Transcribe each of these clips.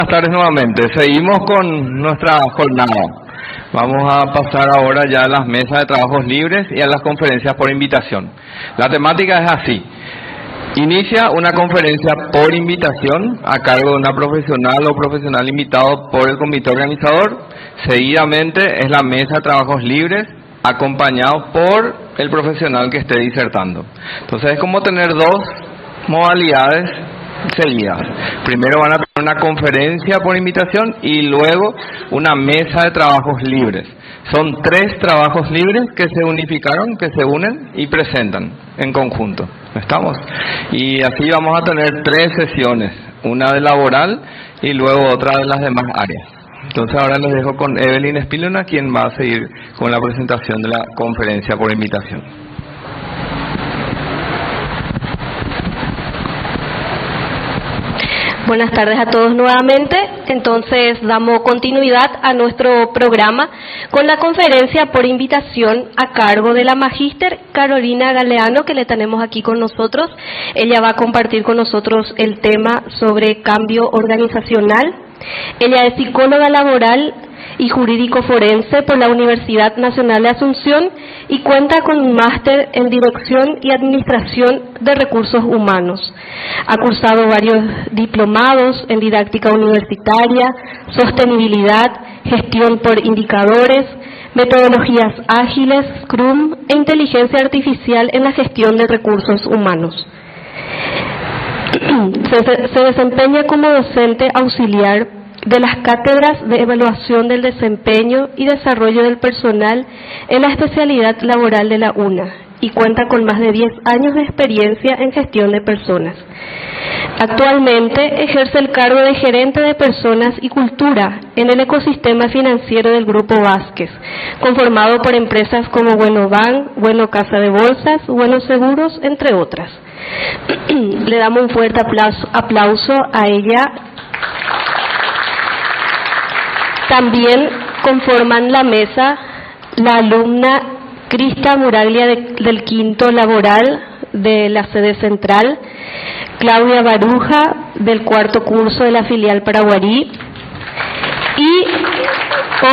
Buenas tardes nuevamente. Seguimos con nuestra jornada. Vamos a pasar ahora ya a las mesas de trabajos libres y a las conferencias por invitación. La temática es así. Inicia una conferencia por invitación a cargo de una profesional o profesional invitado por el comité organizador. Seguidamente es la mesa de trabajos libres acompañado por el profesional que esté disertando. Entonces es como tener dos modalidades seguidas. Primero van a tener una conferencia por invitación y luego una mesa de trabajos libres. Son 3 trabajos libres que se unificaron, que se unen y presentan en conjunto. ¿Estamos? Y así vamos a tener 3 sesiones, una de laboral y luego otra de las demás áreas. Entonces ahora les dejo con Evelyn Espílona, quien va a seguir con la presentación de la conferencia por invitación. Buenas tardes a todos nuevamente. Entonces damos continuidad a nuestro programa con la conferencia por invitación a cargo de la magíster Carolina Galeano, que le tenemos aquí con nosotros. Ella va a compartir con nosotros el tema sobre cambio organizacional. Ella es psicóloga laboral y jurídico forense por la Universidad Nacional de Asunción y cuenta con un máster en Dirección y Administración de Recursos Humanos. Ha cursado varios diplomados en didáctica universitaria, sostenibilidad, gestión por indicadores, metodologías ágiles, Scrum e inteligencia artificial en la gestión de recursos humanos. Se desempeña como docente auxiliar de las cátedras de evaluación del desempeño y desarrollo del personal en la especialidad laboral de la UNA y cuenta con más de 10 años de experiencia en gestión de personas. Actualmente ejerce el cargo de gerente de personas y cultura en el ecosistema financiero del Grupo Vázquez, conformado por empresas como Bueno Bank, Bueno Casa de Bolsas, Buenos Seguros, entre otras. Le damos un fuerte aplauso a ella. También conforman la mesa la alumna Crista Muraglia del quinto laboral de la sede central, Claudia Baruja del cuarto curso de la filial Paraguarí y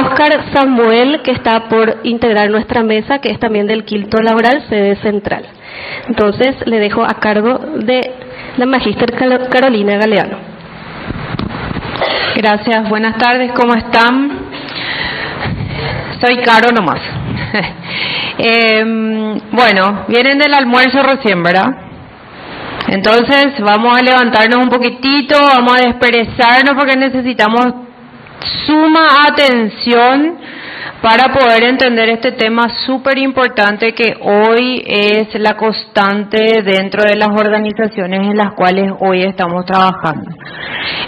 Óscar Samuel, que está por integrar nuestra mesa, que es también del quinto laboral, sede central. Entonces le dejo a cargo de la magíster Carolina Galeano. Gracias, buenas tardes, ¿cómo están? Soy Caro nomás. Bueno, vienen del almuerzo recién, ¿verdad? Entonces vamos a levantarnos un poquitito, vamos a desperezarnos porque necesitamos suma atención para poder entender este tema súper importante que hoy es la constante dentro de las organizaciones en las cuales hoy estamos trabajando.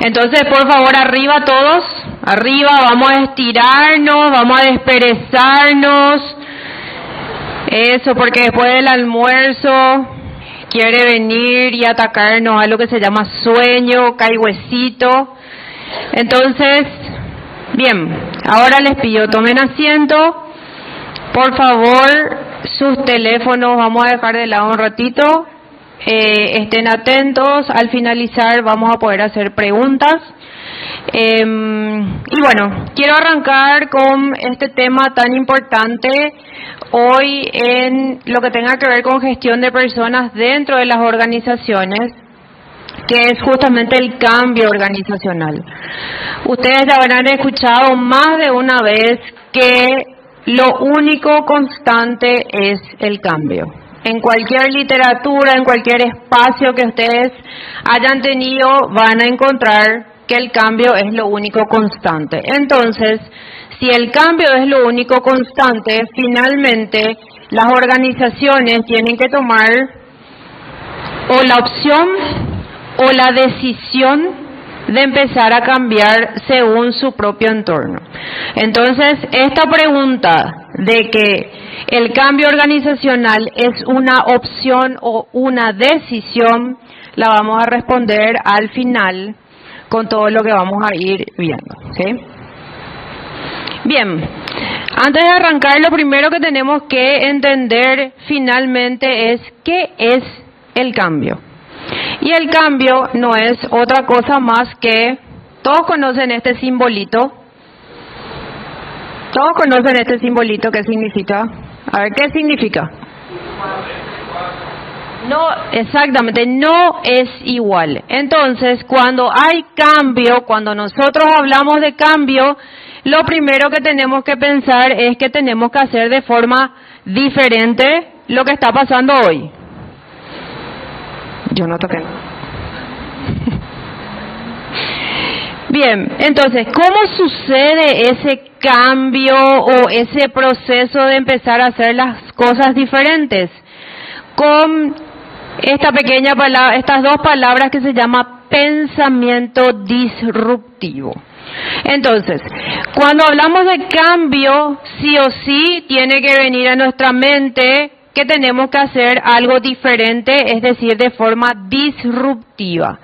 Entonces, por favor, arriba todos, arriba, vamos a estirarnos, vamos a desperezarnos. Eso, porque después del almuerzo quiere venir y atacarnos a lo que se llama sueño, caigüecito. Entonces, bien, ahora les pido, tomen asiento. Por favor, sus teléfonos vamos a dejar de lado un ratito. Estén atentos, al finalizar vamos a poder hacer preguntas. Y bueno, quiero arrancar con este tema tan importante hoy en lo que tenga que ver con gestión de personas dentro de las organizaciones, que es justamente el cambio organizacional. Ustedes ya habrán escuchado más de una vez que lo único constante es el cambio. En cualquier literatura, en cualquier espacio que ustedes hayan tenido, van a encontrar que el cambio es lo único constante. Entonces, si el cambio es lo único constante, finalmente las organizaciones tienen que tomar o la opción o la decisión de empezar a cambiar según su propio entorno. Entonces, esta pregunta de que el cambio organizacional es una opción o una decisión, la vamos a responder al final con todo lo que vamos a ir viendo, ¿sí? Bien, antes de arrancar, lo primero que tenemos que entender finalmente es qué es el cambio. Y el cambio no es otra cosa más que Todos conocen este simbolito. Todos conocen este simbolito, ¿qué significa? A ver, ¿qué significa? No, exactamente, no es igual. Entonces, cuando hay cambio, cuando nosotros hablamos de cambio, lo primero que tenemos que pensar es que tenemos que hacer de forma diferente lo que está pasando hoy. Yo no toqué. Bien, entonces, ¿cómo sucede ese cambio o ese proceso de empezar a hacer las cosas diferentes? Con esta pequeña palabra, estas dos palabras que se llama pensamiento disruptivo. Entonces, cuando hablamos de cambio, sí o sí tiene que venir a nuestra mente que tenemos que hacer algo diferente, es decir, de forma disruptiva.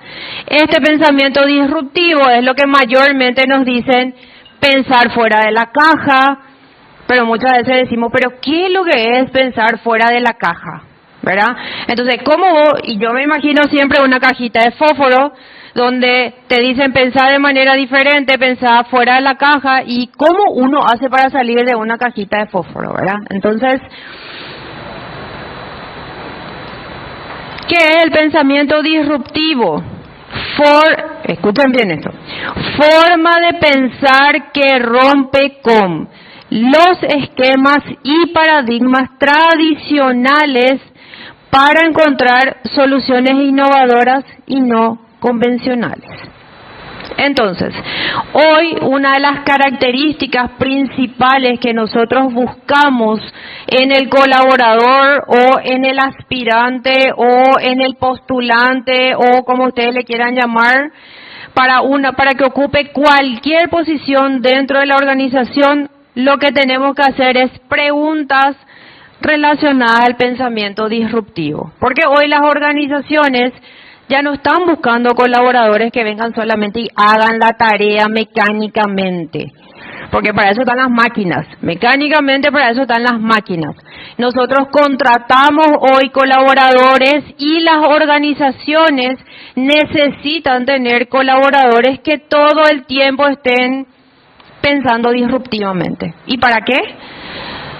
Este pensamiento disruptivo es lo que mayormente nos dicen pensar fuera de la caja, pero muchas veces decimos, pero ¿qué es lo que es pensar fuera de la caja? ¿Verdad? Entonces, ¿cómo? Y yo me imagino siempre una cajita de fósforo donde te dicen pensar de manera diferente, pensar fuera de la caja, y cómo uno hace para salir de una cajita de fósforo, ¿verdad? Entonces, ¿qué es el pensamiento disruptivo? Escuchen bien esto. Forma de pensar que rompe con los esquemas y paradigmas tradicionales para encontrar soluciones innovadoras y no convencionales. Entonces, hoy una de las características principales que nosotros buscamos en el colaborador o en el aspirante o en el postulante o como ustedes le quieran llamar, para que ocupe cualquier posición dentro de la organización, lo que tenemos que hacer es preguntas relacionadas al pensamiento disruptivo. Porque hoy las organizaciones ya no están buscando colaboradores que vengan solamente y hagan la tarea mecánicamente, porque para eso están las máquinas, mecánicamente para eso están las máquinas. Nosotros contratamos hoy colaboradores y las organizaciones necesitan tener colaboradores que todo el tiempo estén pensando disruptivamente. ¿Y para qué?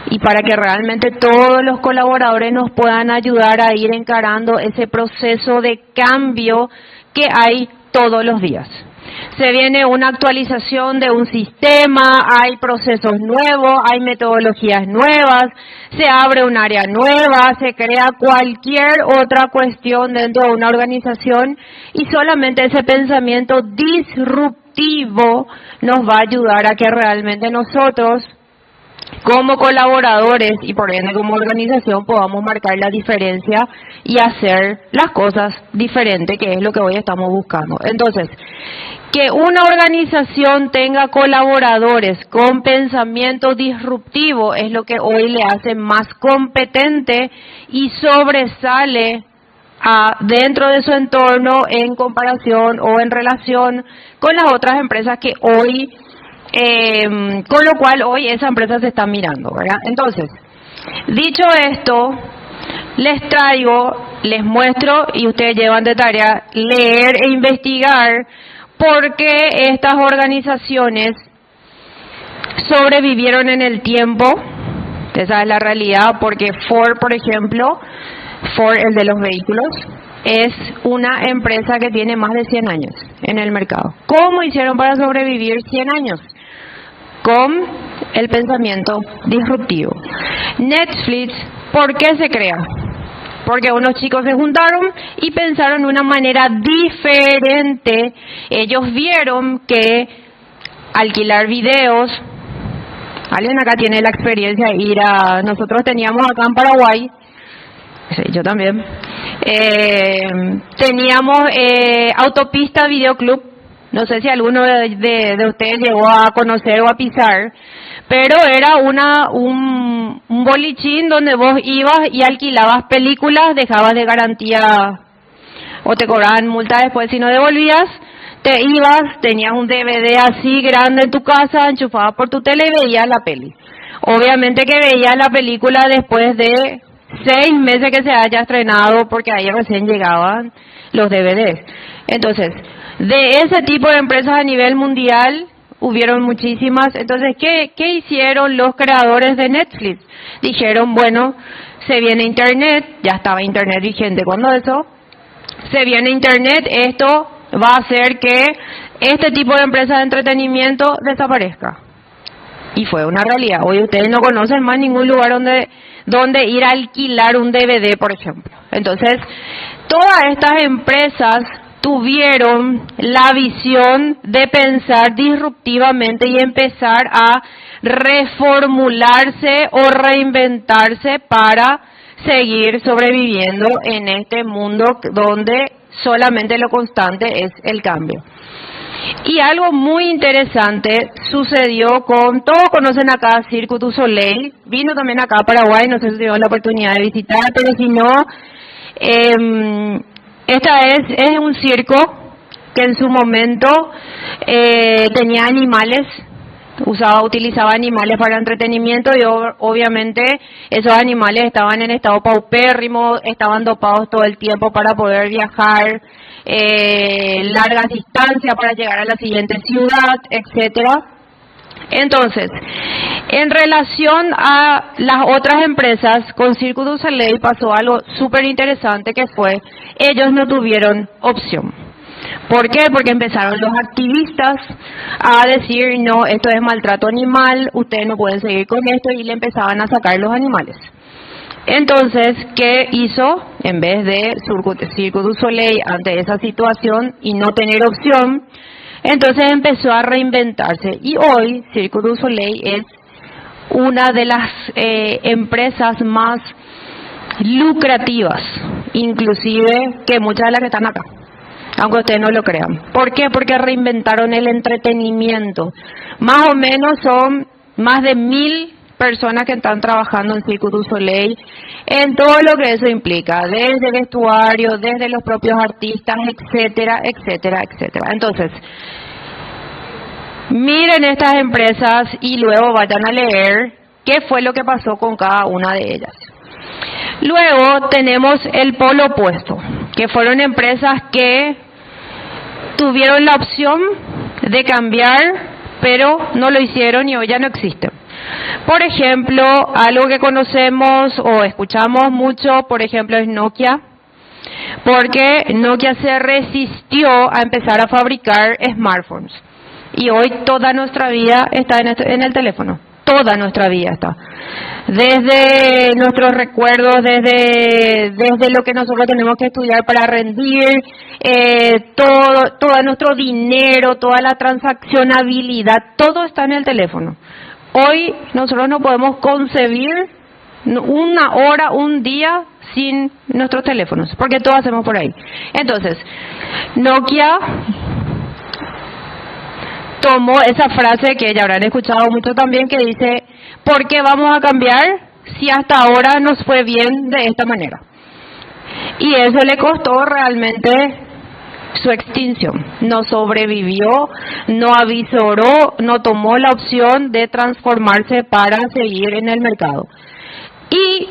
Y para que realmente todos los colaboradores nos puedan ayudar a ir encarando ese proceso de cambio que hay todos los días. Se viene una actualización de un sistema, hay procesos nuevos, hay metodologías nuevas, se abre un área nueva, se crea cualquier otra cuestión dentro de una organización y solamente ese pensamiento disruptivo nos va a ayudar a que realmente nosotros como colaboradores y por ende como organización podamos marcar la diferencia y hacer las cosas diferentes, que es lo que hoy estamos buscando. Entonces, que una organización tenga colaboradores con pensamiento disruptivo es lo que hoy le hace más competente y sobresale dentro de su entorno en comparación o en relación con las otras empresas que hoy con lo cual hoy esa empresa se está mirando, ¿verdad? Entonces, dicho esto, les muestro y ustedes llevan de tarea leer e investigar por qué estas organizaciones sobrevivieron en el tiempo. Esa es la realidad, porque Ford, por ejemplo, Ford, el de los vehículos, es una empresa que tiene más de 100 años en el mercado. ¿Cómo hicieron para sobrevivir 100 años? Con el pensamiento disruptivo. Netflix, ¿por qué se crea? Porque unos chicos se juntaron y pensaron de una manera diferente. Ellos vieron que alquilar videos, alguien acá tiene la experiencia de ir nosotros teníamos acá en Paraguay, sí, yo también, teníamos Autopista Videoclub. No sé si alguno de ustedes llegó a conocer o a pisar, pero era un bolichín donde vos ibas y alquilabas películas, dejabas de garantía o te cobraban multa después si no devolvías, te ibas, tenías un DVD así grande en tu casa, enchufabas por tu tele y veías la peli. Obviamente que veías la película después de 6 meses que se haya estrenado, porque ahí recién llegaban los DVDs. Entonces, De ese tipo de empresas a nivel mundial, hubieron muchísimas. Entonces, ¿qué hicieron los creadores de Netflix? Dijeron, bueno, se viene Internet, ya estaba Internet vigente cuando eso, se viene Internet, esto va a hacer que este tipo de empresas de entretenimiento desaparezca. Y fue una realidad. Hoy ustedes no conocen más ningún lugar donde ir a alquilar un DVD, por ejemplo. Entonces, todas estas empresas tuvieron la visión de pensar disruptivamente y empezar a reformularse o reinventarse para seguir sobreviviendo en este mundo donde solamente lo constante es el cambio. Y algo muy interesante sucedió con, todos conocen acá Cirque du Soleil, vino también acá a Paraguay, no sé si tuvieron la oportunidad de visitar, pero si no, esta es un circo que en su momento tenía animales, utilizaba animales para entretenimiento y obviamente esos animales estaban en estado paupérrimo, estaban dopados todo el tiempo para poder viajar largas distancias para llegar a la siguiente ciudad, etcétera. Entonces, en relación a las otras empresas, con Cirque du Soleil pasó algo súper interesante que fue, ellos no tuvieron opción. ¿Por qué? Porque empezaron los activistas a decir, no, esto es maltrato animal, ustedes no pueden seguir con esto, y le empezaban a sacar los animales. Entonces, ¿qué hizo? En vez de Cirque du Soleil ante esa situación y no tener opción, entonces empezó a reinventarse. Y hoy Cirque du Soleil es una de las empresas más lucrativas, inclusive que muchas de las que están acá, aunque ustedes no lo crean. ¿Por qué? Porque reinventaron el entretenimiento. Más o menos son más de 1.000 personas que están trabajando en Cirque du Soleil, en todo lo que eso implica, desde vestuario, desde los propios artistas, etcétera, etcétera, etcétera. Entonces, miren estas empresas y luego vayan a leer qué fue lo que pasó con cada una de ellas. Luego tenemos el polo opuesto, que fueron empresas que tuvieron la opción de cambiar, pero no lo hicieron y hoy ya no existen. Por ejemplo, algo que conocemos o escuchamos mucho, por ejemplo, es Nokia, porque Nokia se resistió a empezar a fabricar smartphones. Y hoy toda nuestra vida está en el teléfono, toda nuestra vida está. Desde nuestros recuerdos, desde lo que nosotros tenemos que estudiar para rendir, todo nuestro dinero, toda la transaccionabilidad, todo está en el teléfono. Hoy nosotros no podemos concebir una hora, un día sin nuestros teléfonos, porque todo hacemos por ahí. Entonces, Nokia tomó esa frase que ya habrán escuchado mucho también, que dice, ¿por qué vamos a cambiar si hasta ahora nos fue bien de esta manera? Y eso le costó realmente su extinción. No sobrevivió, no avisoró, no tomó la opción de transformarse para seguir en el mercado. Y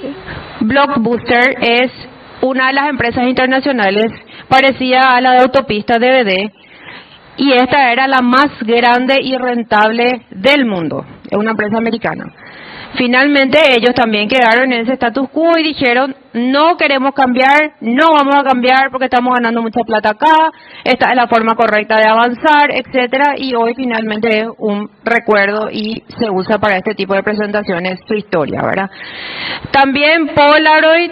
Blockbuster es una de las empresas internacionales parecida a la de autopistas DVD, y esta era la más grande y rentable del mundo, es una empresa americana. Finalmente ellos también quedaron en ese status quo y dijeron, no queremos cambiar, no vamos a cambiar porque estamos ganando mucha plata acá, esta es la forma correcta de avanzar, etcétera, y hoy finalmente es un recuerdo y se usa para este tipo de presentaciones su historia, ¿verdad? También Polaroid,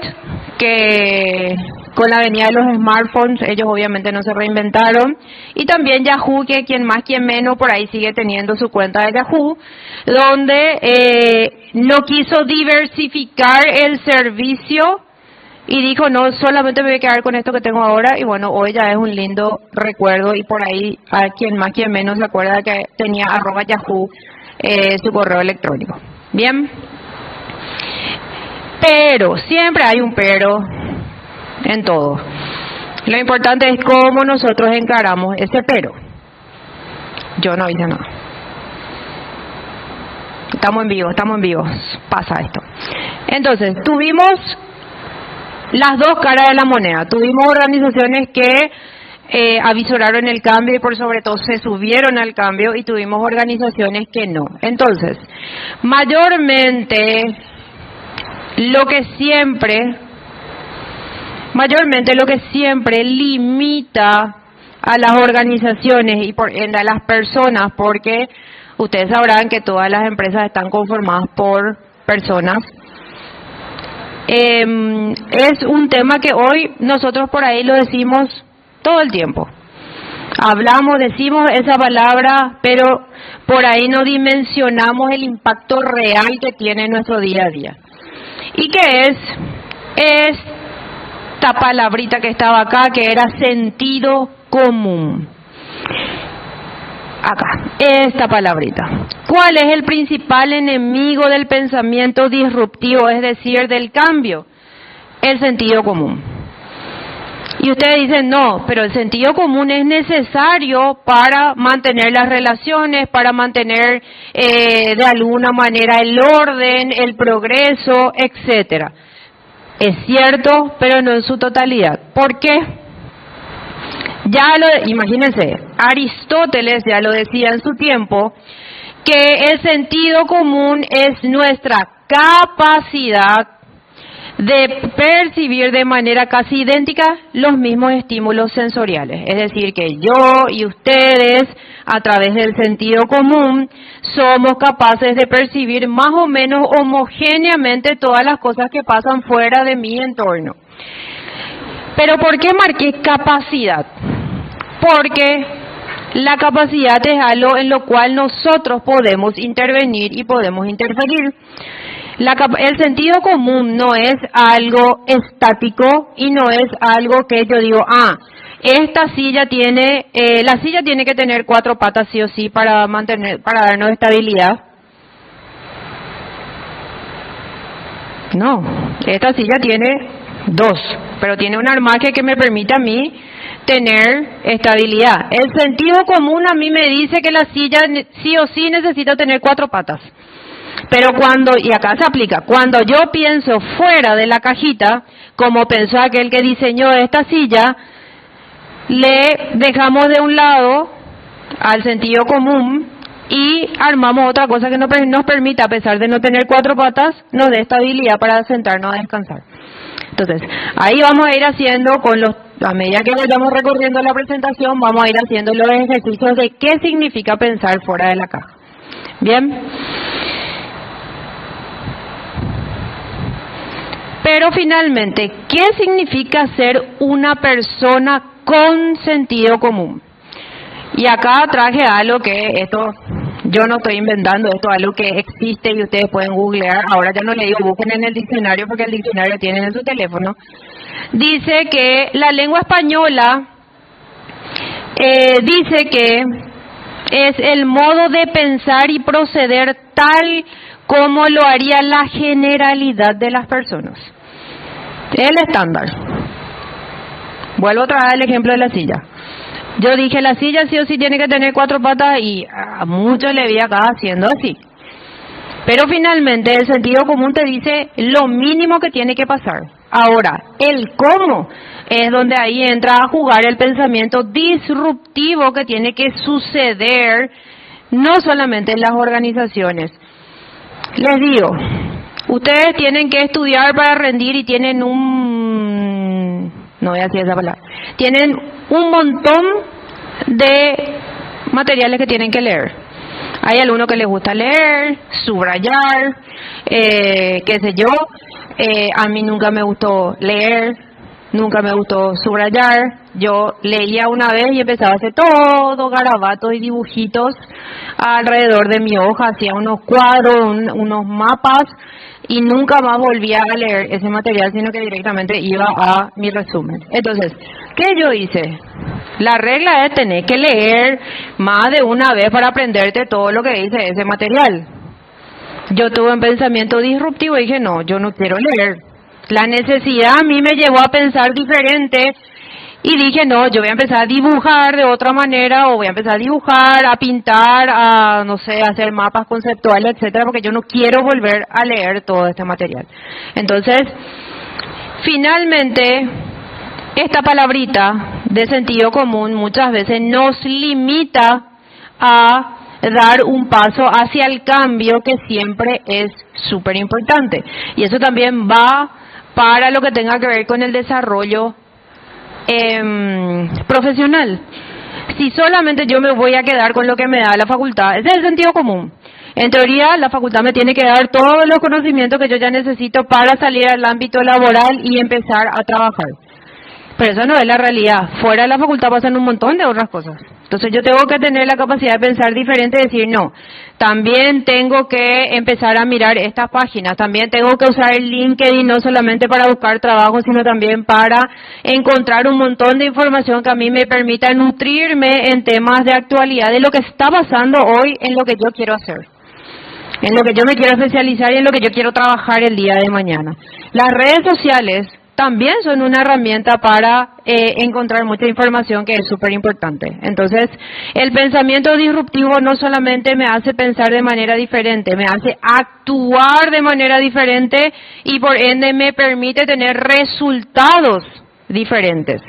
que con la venida de los smartphones, ellos obviamente no se reinventaron. Y también Yahoo, que quien más, quien menos, por ahí sigue teniendo su cuenta de Yahoo, donde no quiso diversificar el servicio y dijo, no, solamente me voy a quedar con esto que tengo ahora. Y bueno, hoy ya es un lindo recuerdo y por ahí a quien más, quien menos se acuerda que tenía @Yahoo su correo electrónico. Bien. Pero, siempre hay un pero en todo. Lo importante es cómo nosotros encaramos ese pero. Yo no hice nada. Estamos en vivo, pasa esto. Entonces, tuvimos las dos caras de la moneda. Tuvimos organizaciones que avisoraron el cambio y por sobre todo se subieron al cambio, y tuvimos organizaciones que no. Entonces, mayormente lo que siempre limita a las organizaciones y por ende a las personas, porque ustedes sabrán que todas las empresas están conformadas por personas, es un tema que hoy nosotros por ahí lo decimos todo el tiempo. Hablamos, decimos esa palabra, pero por ahí no dimensionamos el impacto real que tiene en nuestro día a día. ¿Y qué es? Esta palabrita que estaba acá, que era sentido común. Acá, esta palabrita. ¿Cuál es el principal enemigo del pensamiento disruptivo, es decir, del cambio? El sentido común. Y ustedes dicen, no, pero el sentido común es necesario para mantener las relaciones, para mantener de alguna manera el orden, el progreso, etcétera. Es cierto, pero no en su totalidad. ¿Por qué? Imagínense, Aristóteles ya lo decía en su tiempo, que el sentido común es nuestra capacidad de percibir de manera casi idéntica los mismos estímulos sensoriales. Es decir, que yo y ustedes, a través del sentido común, somos capaces de percibir más o menos homogéneamente todas las cosas que pasan fuera de mi entorno. Pero ¿por qué marqué capacidad? Porque la capacidad es algo en lo cual nosotros podemos intervenir y podemos interferir. El sentido común no es algo estático y no es algo que yo digo, esta silla tiene, la silla tiene que tener 4 patas sí o sí para darnos estabilidad. No, esta silla tiene 2, pero tiene un armaje que me permite a mí tener estabilidad. El sentido común a mí me dice que la silla sí o sí necesita tener 4 patas. Pero y acá se aplica, cuando yo pienso fuera de la cajita, como pensó aquel que diseñó esta silla, le dejamos de un lado al sentido común y armamos otra cosa que nos permita, a pesar de no tener 4 patas, nos dé estabilidad para sentarnos a descansar. Entonces, ahí vamos a ir haciendo, a medida que vayamos recorriendo la presentación, vamos a ir haciendo los ejercicios de qué significa pensar fuera de la caja. ¿Bien? Pero finalmente, ¿qué significa ser una persona con sentido común? Y acá traje algo que yo no estoy inventando, esto es algo que existe y ustedes pueden googlear. Ahora ya no le digo busquen en el diccionario porque el diccionario tienen en su teléfono. Dice que la lengua española dice que es el modo de pensar y proceder tal como lo haría la generalidad de las personas. El estándar. Vuelvo a traer el ejemplo de la silla. Yo dije, la silla sí o sí tiene que tener 4 patas y a muchos le vi acá haciendo así. Pero finalmente el sentido común te dice lo mínimo que tiene que pasar. Ahora, el cómo es donde ahí entra a jugar el pensamiento disruptivo que tiene que suceder no solamente en las organizaciones. Les digo, ustedes tienen que estudiar para rendir y tienen no voy a decir esa palabra, tienen un montón de materiales que tienen que leer. Hay algunos que les gusta leer, subrayar, qué sé yo. A mí nunca me gustó leer, nunca me gustó subrayar. Yo leía una vez y empezaba a hacer todo garabatos y dibujitos alrededor de mi hoja, hacía unos cuadros, unos mapas y nunca más volvía a leer ese material, sino que directamente iba a mi resumen. Entonces, ¿qué yo hice? La regla es tener que leer más de una vez para aprenderte todo lo que dice ese material. Yo tuve un pensamiento disruptivo y dije, no, yo no quiero leer. La necesidad a mí me llevó a pensar diferente y dije, no, yo voy a empezar a dibujar de otra manera, o voy a empezar a dibujar, a pintar, a, no sé, a hacer mapas conceptuales, etcétera, porque yo no quiero volver a leer todo este material. Entonces, finalmente, esta palabrita de sentido común muchas veces nos limita a dar un paso hacia el cambio, que siempre es súper importante. Y eso también va para lo que tenga que ver con el desarrollo profesional. Si solamente yo me voy a quedar con lo que me da la facultad, ese es el sentido común. En teoría, la facultad me tiene que dar todos los conocimientos que yo ya necesito para salir al ámbito laboral y empezar a trabajar. Pero eso no es la realidad. Fuera de la facultad pasan un montón de otras cosas. Entonces yo tengo que tener la capacidad de pensar diferente y decir, no, también tengo que empezar a mirar estas páginas, también tengo que usar el LinkedIn no solamente para buscar trabajo, sino también para encontrar un montón de información que a mí me permita nutrirme en temas de actualidad, de lo que está pasando hoy en lo que yo quiero hacer, en lo que yo me quiero especializar y en lo que yo quiero trabajar el día de mañana. Las redes sociales también son una herramienta para encontrar mucha información, que es súper importante. Entonces, el pensamiento disruptivo no solamente me hace pensar de manera diferente, me hace actuar de manera diferente y por ende me permite tener resultados diferentes.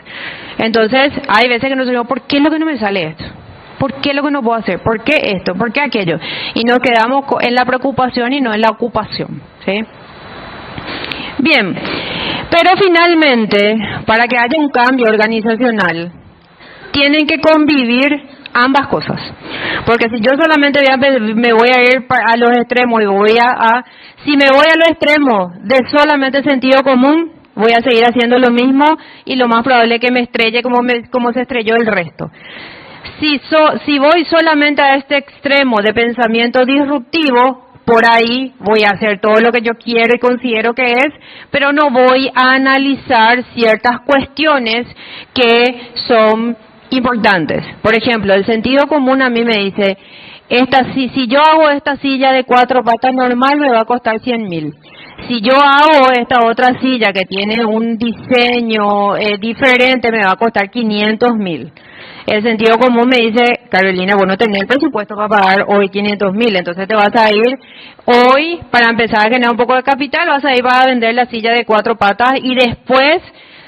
Entonces, hay veces que nos decimos, ¿por qué es lo que no me sale esto? ¿Por qué lo que no puedo hacer? ¿Por qué esto? ¿Por qué aquello? Y nos quedamos en la preocupación y no en la ocupación, ¿sí? Bien, pero finalmente, para que haya un cambio organizacional, tienen que convivir ambas cosas. Porque si yo solamente me voy a ir a los extremos y si me voy a los extremos de solamente sentido común, voy a seguir haciendo lo mismo y lo más probable es que me estrelle como se estrelló el resto. Si voy solamente a este extremo de pensamiento disruptivo, por ahí voy a hacer todo lo que yo quiero y considero que es, pero no voy a analizar ciertas cuestiones que son importantes. Por ejemplo, el sentido común a mí me dice, si yo hago esta silla de 4 patas normal me va a costar 100.000. Si yo hago esta otra silla que tiene un diseño diferente me va a costar 500.000. El sentido común me dice, Carolina, vos no tenés el presupuesto para pagar hoy 500.000, entonces te vas a ir hoy, para empezar a generar un poco de capital, vas a ir para vender la silla de 4 patas y después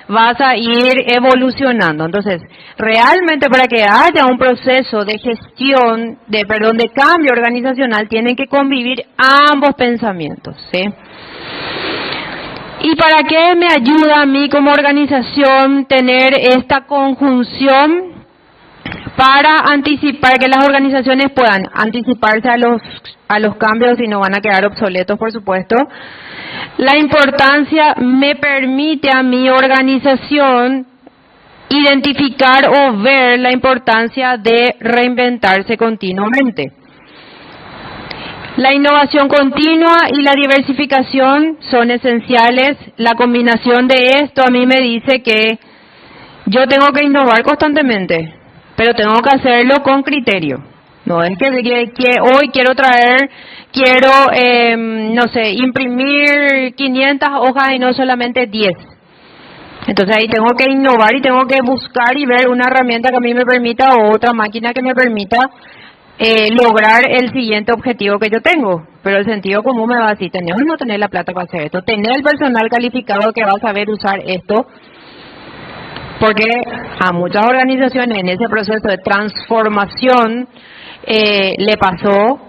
vas a ir evolucionando. Entonces, realmente para que haya un proceso de gestión, de cambio organizacional, tienen que convivir ambos pensamientos, ¿sí? ¿Y para qué me ayuda a mí como organización tener esta conjunción? Para que las organizaciones puedan anticiparse a los cambios y no van a quedar obsoletos, por supuesto. La importancia me permite a mi organización identificar o ver la importancia de reinventarse continuamente. La innovación continua y la diversificación son esenciales. La combinación de esto a mí me dice que yo tengo que innovar constantemente, pero tengo que hacerlo con criterio. No es que hoy quiero imprimir 500 hojas y no solamente 10. Entonces ahí tengo que innovar y tengo que buscar y ver una herramienta que a mí me permita o otra máquina que me permita lograr el siguiente objetivo que yo tengo. Pero el sentido común me va a decir, tenemos que no tener la plata para hacer esto, tener el personal calificado que va a saber usar esto. Porque a muchas organizaciones en ese proceso de transformación le pasó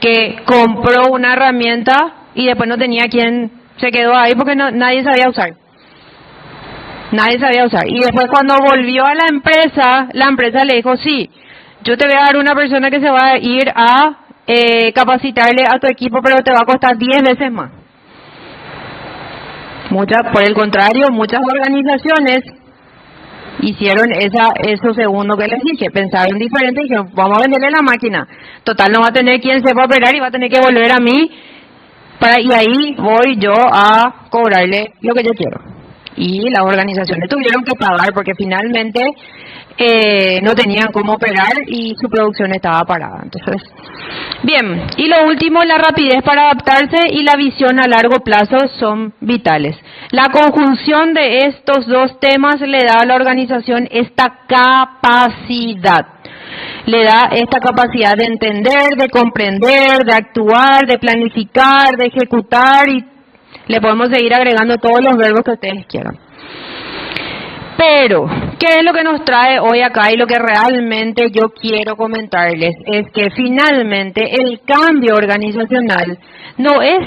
que compró una herramienta y después no tenía quien, se quedó ahí porque nadie sabía usar. Nadie sabía usar. Y después cuando volvió a la empresa le dijo, sí, yo te voy a dar una persona que se va a ir a capacitarle a tu equipo, pero te va a costar 10 veces más. Por el contrario, muchas organizaciones hicieron eso segundo que les dije, pensaron diferente y dijeron, vamos a venderle la máquina, total no va a tener quien sepa operar y va a tener que volver a mí, y ahí voy yo a cobrarle lo que yo quiero. Y las organizaciones tuvieron que pagar porque finalmente no tenían cómo operar y su producción estaba parada. Entonces, bien, y lo último, la rapidez para adaptarse y la visión a largo plazo son vitales. La conjunción de estos dos temas le da a la organización esta capacidad. Le da esta capacidad de entender, de comprender, de actuar, de planificar, de ejecutar y le podemos seguir agregando todos los verbos que ustedes quieran. Pero, ¿qué es lo que nos trae hoy acá? Y lo que realmente yo quiero comentarles es que finalmente el cambio organizacional no es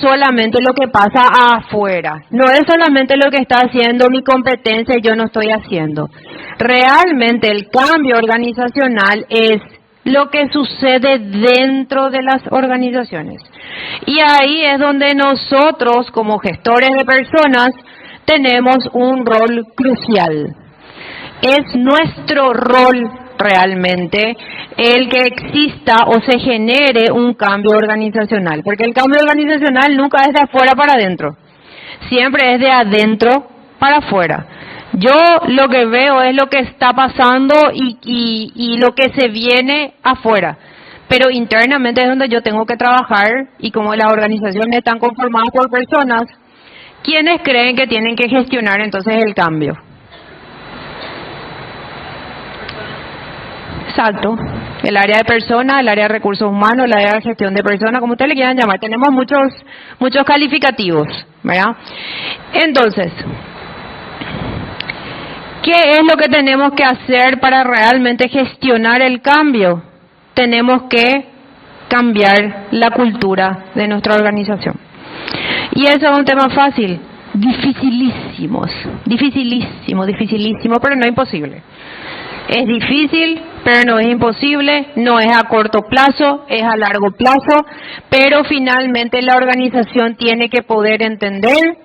solamente lo que pasa afuera, no es solamente lo que está haciendo mi competencia y yo no estoy haciendo. Realmente el cambio organizacional es lo que sucede dentro de las organizaciones. Y ahí es donde nosotros, como gestores de personas, tenemos un rol crucial. Es nuestro rol realmente el que exista o se genere un cambio organizacional, porque el cambio organizacional nunca es de afuera para adentro, siempre es de adentro para afuera. Yo lo que veo es lo que está pasando y lo que se viene afuera, pero internamente es donde yo tengo que trabajar, y como las organizaciones están conformadas por personas, ¿quiénes creen que tienen que gestionar entonces el cambio? Exacto, el área de personas, el área de recursos humanos, el área de gestión de personas, como ustedes le quieran llamar. Tenemos muchos calificativos, ¿verdad? Entonces, ¿qué es lo que tenemos que hacer para realmente gestionar el cambio? Tenemos que cambiar la cultura de nuestra organización. Y eso es un tema fácil, dificilísimo, pero no imposible. Es difícil, pero no es imposible, no es a corto plazo, es a largo plazo, pero finalmente la organización tiene que poder entender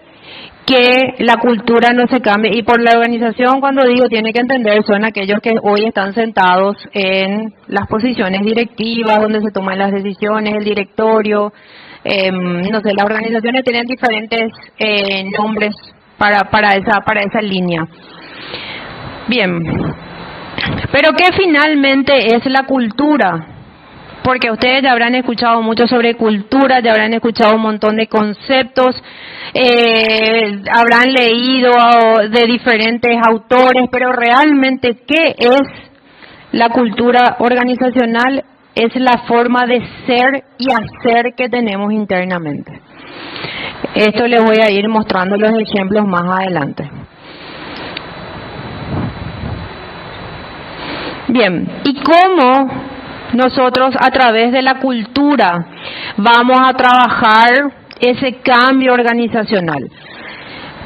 que la cultura no se cambie. Y por la organización, cuando digo tiene que entender, son aquellos que hoy están sentados en las posiciones directivas, donde se toman las decisiones, el directorio, no sé, las organizaciones tienen diferentes nombres para esa línea. Bien. Pero ¿qué finalmente es la cultura? Porque ustedes ya habrán escuchado mucho sobre cultura, ya habrán escuchado un montón de conceptos, habrán leído de diferentes autores, pero realmente, ¿qué es la cultura organizacional? Es la forma de ser y hacer que tenemos internamente. Esto les voy a ir mostrando los ejemplos más adelante. Bien, ¿y cómo nosotros a través de la cultura vamos a trabajar ese cambio organizacional?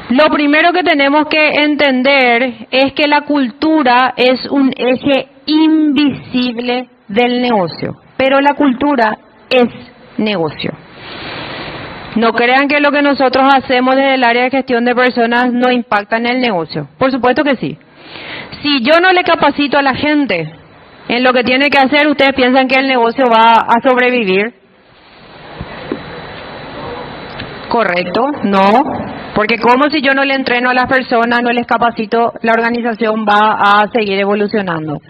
Lo primero que tenemos que entender es que la cultura es un eje invisible del negocio, pero la cultura es negocio. No crean que lo que nosotros hacemos desde el área de gestión de personas no impacta en el negocio. Por supuesto que sí. Si yo no le capacito a la gente en lo que tiene que hacer, ¿ustedes piensan que el negocio va a sobrevivir? ¿Correcto? No. Porque como si yo no le entreno a las personas, no les capacito, la organización va a seguir evolucionando.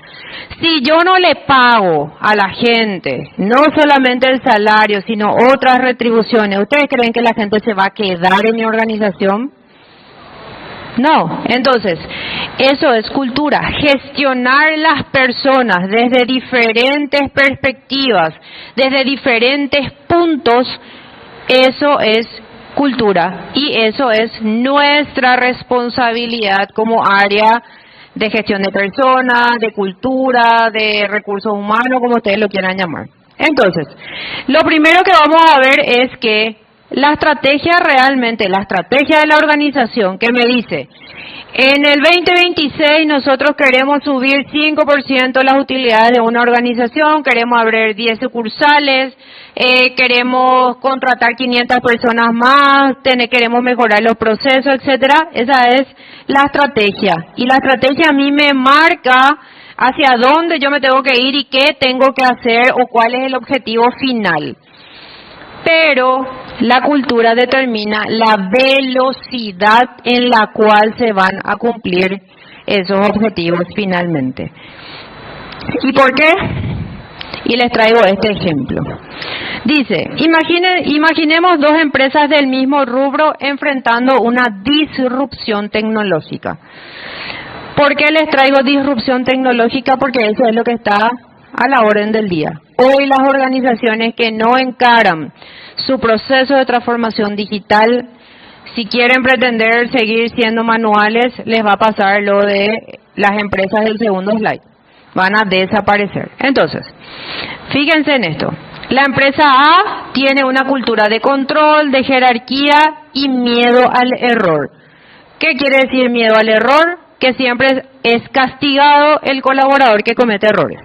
Si yo no le pago a la gente, no solamente el salario, sino otras retribuciones, ¿ustedes creen que la gente se va a quedar en mi organización? No. Entonces, eso es cultura. Gestionar las personas desde diferentes perspectivas, desde diferentes puntos, eso es cultura, y eso es nuestra responsabilidad como área de gestión de personas, de cultura, de recursos humanos, como ustedes lo quieran llamar. Entonces, lo primero que vamos a ver es que la estrategia realmente, la estrategia de la organización que me dice, en el 2026 nosotros queremos subir 5% las utilidades de una organización, queremos abrir 10 sucursales, queremos contratar 500 personas más, queremos mejorar los procesos, etcétera. Esa es la estrategia. Y la estrategia a mí me marca hacia dónde yo me tengo que ir y qué tengo que hacer o cuál es el objetivo final. Pero la cultura determina la velocidad en la cual se van a cumplir esos objetivos finalmente. ¿Y por qué? Y les traigo este ejemplo. Dice, imaginemos dos empresas del mismo rubro enfrentando una disrupción tecnológica. ¿Por qué les traigo disrupción tecnológica? Porque eso es lo que está a la orden del día. Hoy las organizaciones que no encaran su proceso de transformación digital si quieren pretender seguir siendo manuales, les va a pasar lo de las empresas del segundo slide. Van a desaparecer. Entonces, fíjense en esto. La empresa A tiene una cultura de control, de jerarquía y miedo al error. ¿Qué quiere decir miedo al error? Que siempre es castigado el colaborador que comete errores.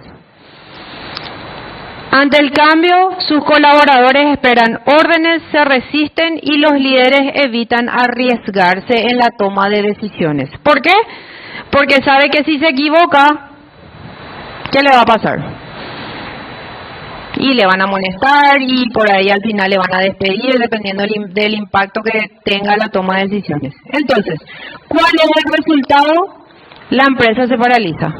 Ante el cambio, sus colaboradores esperan órdenes, se resisten y los líderes evitan arriesgarse en la toma de decisiones. ¿Por qué? Porque sabe que si se equivoca, ¿qué le va a pasar? Y le van a amonestar y por ahí al final le van a despedir dependiendo del impacto que tenga la toma de decisiones. Entonces, ¿cuál es el resultado? La empresa se paraliza.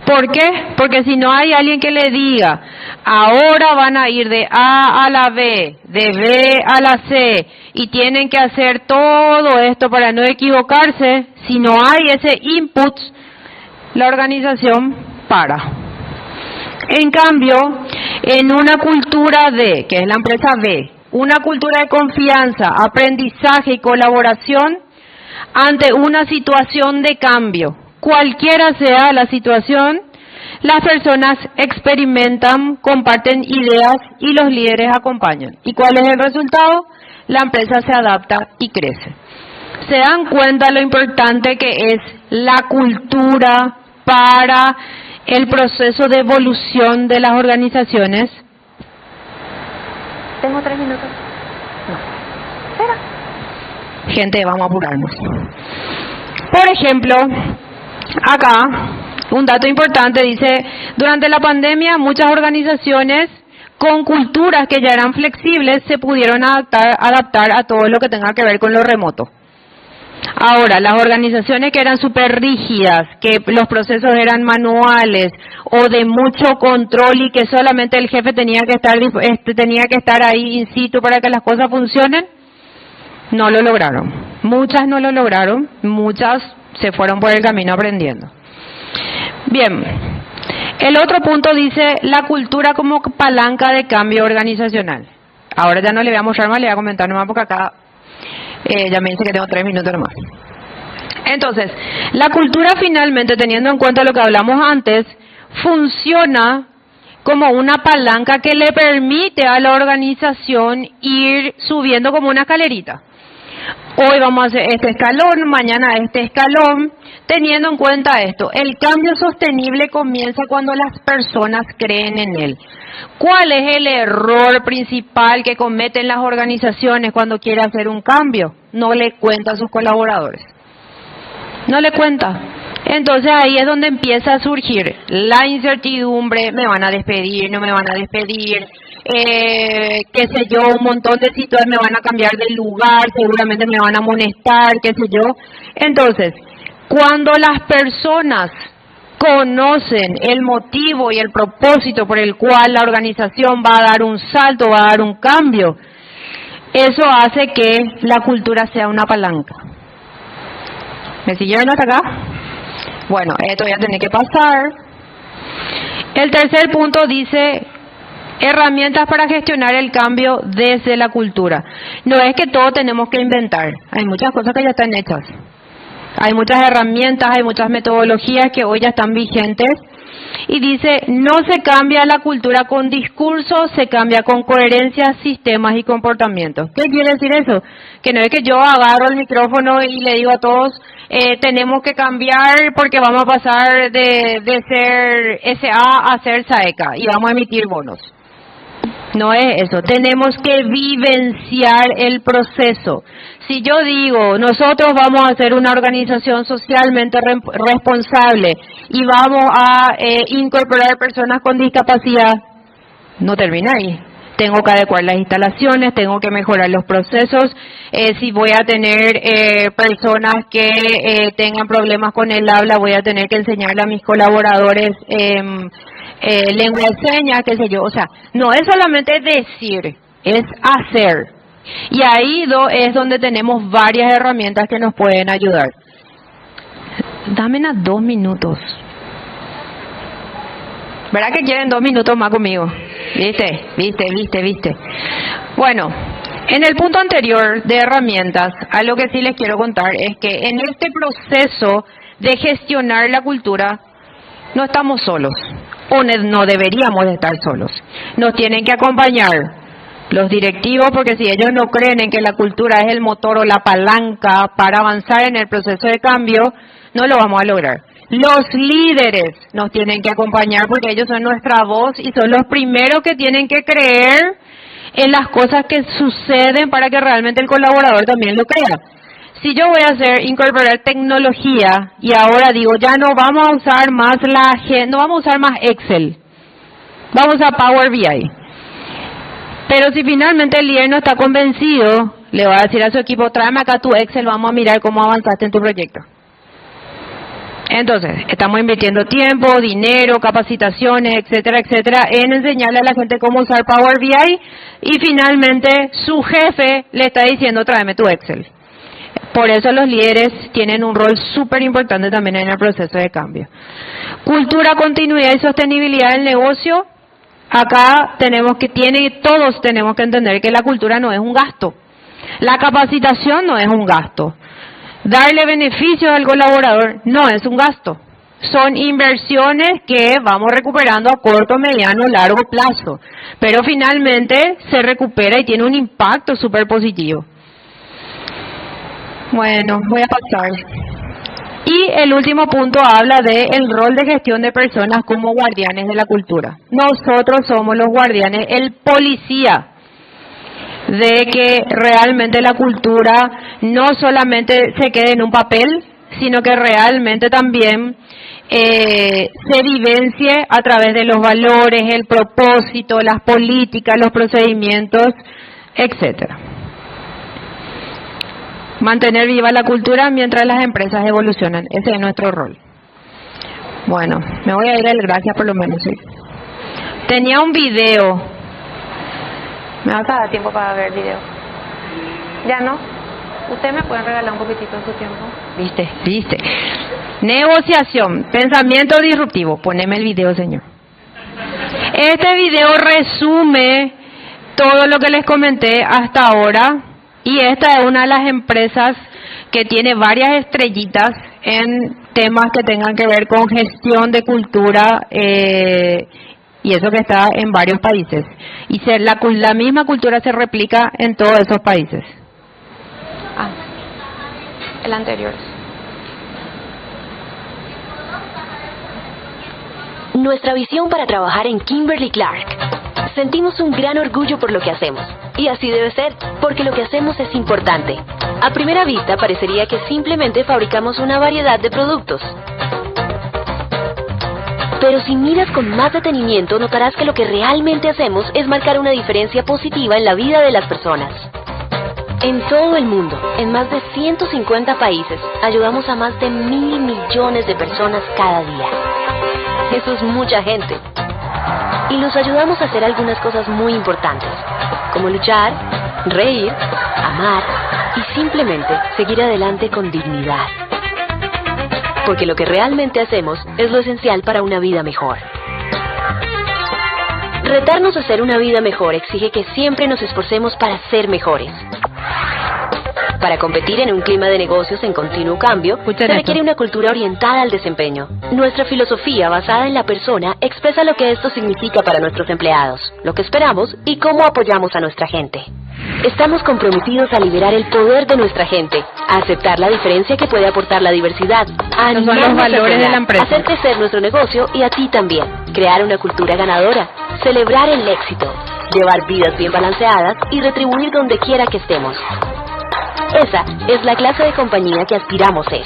¿Por qué? Porque si no hay alguien que le diga, ahora van a ir de A a la B, de B a la C, y tienen que hacer todo esto para no equivocarse, si no hay ese input, la organización para. En cambio, en una cultura D, que es la empresa B, una cultura de confianza, aprendizaje y colaboración, ante una situación de cambio, cualquiera sea la situación, las personas experimentan, comparten ideas y los líderes acompañan. ¿Y cuál es el resultado? La empresa se adapta y crece. ¿Se dan cuenta lo importante que es la cultura para el proceso de evolución de las organizaciones? ¿Tengo 3 minutos? No. Espera. Gente, vamos a apurarnos. Por ejemplo, acá, un dato importante dice, durante la pandemia muchas organizaciones con culturas que ya eran flexibles se pudieron adaptar a todo lo que tenga que ver con lo remoto. Ahora, las organizaciones que eran súper rígidas, que los procesos eran manuales o de mucho control y que solamente el jefe tenía que estar ahí in situ para que las cosas funcionen, no lo lograron. Muchas no lo lograron, muchas se fueron por el camino aprendiendo. Bien, el otro punto dice la cultura como palanca de cambio organizacional. Ahora ya no le voy a mostrar más, le voy a comentar nomás porque acá ya me dice que tengo 3 minutos nomás. Entonces, la cultura finalmente, teniendo en cuenta lo que hablamos antes, funciona como una palanca que le permite a la organización ir subiendo como una escalerita. Hoy vamos a hacer este escalón, mañana este escalón, teniendo en cuenta esto. El cambio sostenible comienza cuando las personas creen en él. ¿Cuál es el error principal que cometen las organizaciones cuando quieren hacer un cambio? No le cuenta a sus colaboradores. No le cuenta. Entonces ahí es donde empieza a surgir la incertidumbre, me van a despedir, no me van a despedir, qué sé yo, un montón de situaciones, me van a cambiar de lugar, seguramente me van a amonestar, qué sé yo. Entonces, cuando las personas conocen el motivo y el propósito por el cual la organización va a dar un salto, va a dar un cambio, eso hace que la cultura sea una palanca. ¿Me siguieron hasta acá? Bueno, esto ya tiene que pasar. El tercer punto dice herramientas para gestionar el cambio desde la cultura. No es que todo tenemos que inventar, hay muchas cosas que ya están hechas. Hay muchas herramientas, hay muchas metodologías que hoy ya están vigentes. Y dice, no se cambia la cultura con discursos, se cambia con coherencia, sistemas y comportamientos. ¿Qué quiere decir eso? Que no es que yo agarro el micrófono y le digo a todos, tenemos que cambiar porque vamos a pasar de ser SA a ser SAECA y vamos a emitir bonos. No es eso, tenemos que vivenciar el proceso. Si yo digo, nosotros vamos a hacer una organización socialmente responsable y vamos a incorporar personas con discapacidad, no termina ahí. Tengo que adecuar las instalaciones, tengo que mejorar los procesos. Si voy a tener personas que tengan problemas con el habla, voy a tener que enseñarle a mis colaboradores lengua de señas, qué sé yo. O sea, no es solamente decir, es hacer. Y ahí es donde tenemos varias herramientas que nos pueden ayudar. Dame 2 minutos. ¿Verdad que quieren 2 minutos más conmigo? ¿Viste? Bueno, En el punto anterior de herramientas, algo que sí les quiero contar es que en este proceso de gestionar la cultura no estamos solos, o no deberíamos de estar solos. Nos tienen que acompañar los directivos, porque si ellos no creen en que la cultura es el motor o la palanca para avanzar en el proceso de cambio, no lo vamos a lograr. Los líderes nos tienen que acompañar porque ellos son nuestra voz y son los primeros que tienen que creer en las cosas que suceden para que realmente el colaborador también lo crea. Si yo voy a incorporar tecnología y ahora digo, ya no vamos a usar más no vamos a usar más Excel, vamos a Power BI. Pero si finalmente el líder no está convencido, le va a decir a su equipo, tráeme acá tu Excel, vamos a mirar cómo avanzaste en tu proyecto. Entonces, estamos invirtiendo tiempo, dinero, capacitaciones, etcétera, etcétera, en enseñarle a la gente cómo usar Power BI y finalmente su jefe le está diciendo, tráeme tu Excel. Por eso los líderes tienen un rol súper importante también en el proceso de cambio. Cultura, continuidad y sostenibilidad del negocio. Acá todos tenemos que entender que la cultura no es un gasto. La capacitación no es un gasto. Darle beneficios al colaborador no es un gasto. Son inversiones que vamos recuperando a corto, mediano, largo plazo. Pero finalmente se recupera y tiene un impacto súper positivo. Bueno, voy a pasar. Y el último punto habla del rol de gestión de personas como guardianes de la cultura. Nosotros somos los guardianes, el policía de que realmente la cultura no solamente se quede en un papel, sino que realmente también se vivencie a través de los valores, el propósito, las políticas, los procedimientos, etcétera. Mantener viva la cultura mientras las empresas evolucionan. Ese es nuestro rol. Bueno, me voy a ir a la gracia por lo menos, ¿sí? Tenía un video. ¿Me va a dar tiempo para ver el video? ¿Ya no? ¿Ustedes me pueden regalar un poquitito de su tiempo? ¿Viste? Negociación, pensamiento disruptivo. Poneme el video, señor. Este video resume todo lo que les comenté hasta ahora. Y esta es una de las empresas que tiene varias estrellitas en temas que tengan que ver con gestión de cultura y eso que está en varios países. Y la misma cultura se replica en todos esos países. El anterior. Nuestra visión para trabajar en Kimberly-Clark. Sentimos un gran orgullo por lo que hacemos. Y así debe ser, porque lo que hacemos es importante. A primera vista parecería que simplemente fabricamos una variedad de productos. Pero si miras con más detenimiento, notarás que lo que realmente hacemos es marcar una diferencia positiva en la vida de las personas. En todo el mundo, en más de 150 países, ayudamos a más de 1.000 millones de personas cada día. Eso es mucha gente. Y los ayudamos a hacer algunas cosas muy importantes, como luchar, reír, amar y simplemente seguir adelante con dignidad. Porque lo que realmente hacemos es lo esencial para una vida mejor. Retarnos a hacer una vida mejor exige que siempre nos esforcemos para ser mejores. Para competir en un clima de negocios en continuo cambio, se requiere una cultura orientada al desempeño. Nuestra filosofía, basada en la persona, expresa lo que esto significa para nuestros empleados, lo que esperamos y cómo apoyamos a nuestra gente. Estamos comprometidos a liberar el poder de nuestra gente, a aceptar la diferencia que puede aportar la diversidad, a animar los valores de la empresa, hacer crecer nuestro negocio y a ti también, crear una cultura ganadora, celebrar el éxito, llevar vidas bien balanceadas y retribuir donde quiera que estemos. Esa es la clase de compañía que aspiramos ser.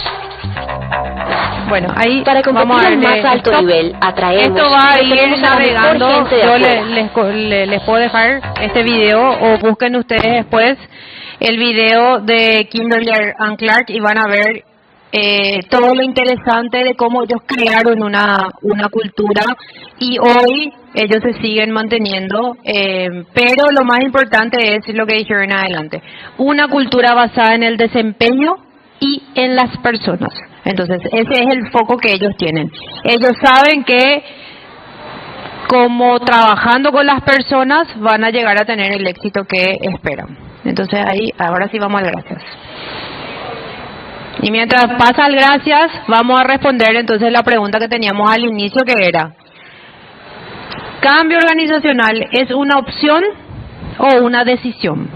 Bueno, ahí para competir al más alto nivel, atraemos. Esto va a ir navegando. Yo les puedo dejar este video o busquen ustedes después el video de Kimberly-Clark y van a ver todo lo interesante de cómo ellos crearon una cultura y hoy ellos se siguen manteniendo, pero lo más importante es lo que dijeron adelante, una cultura basada en el desempeño y en las personas. Entonces ese es el foco que ellos tienen. Ellos saben que como trabajando con las personas van a llegar a tener el éxito que esperan. Entonces ahí, ahora sí vamos al gracias. Y mientras pasa al gracias, vamos a responder entonces la pregunta que teníamos al inicio, que era: ¿cambio organizacional es una opción o una decisión?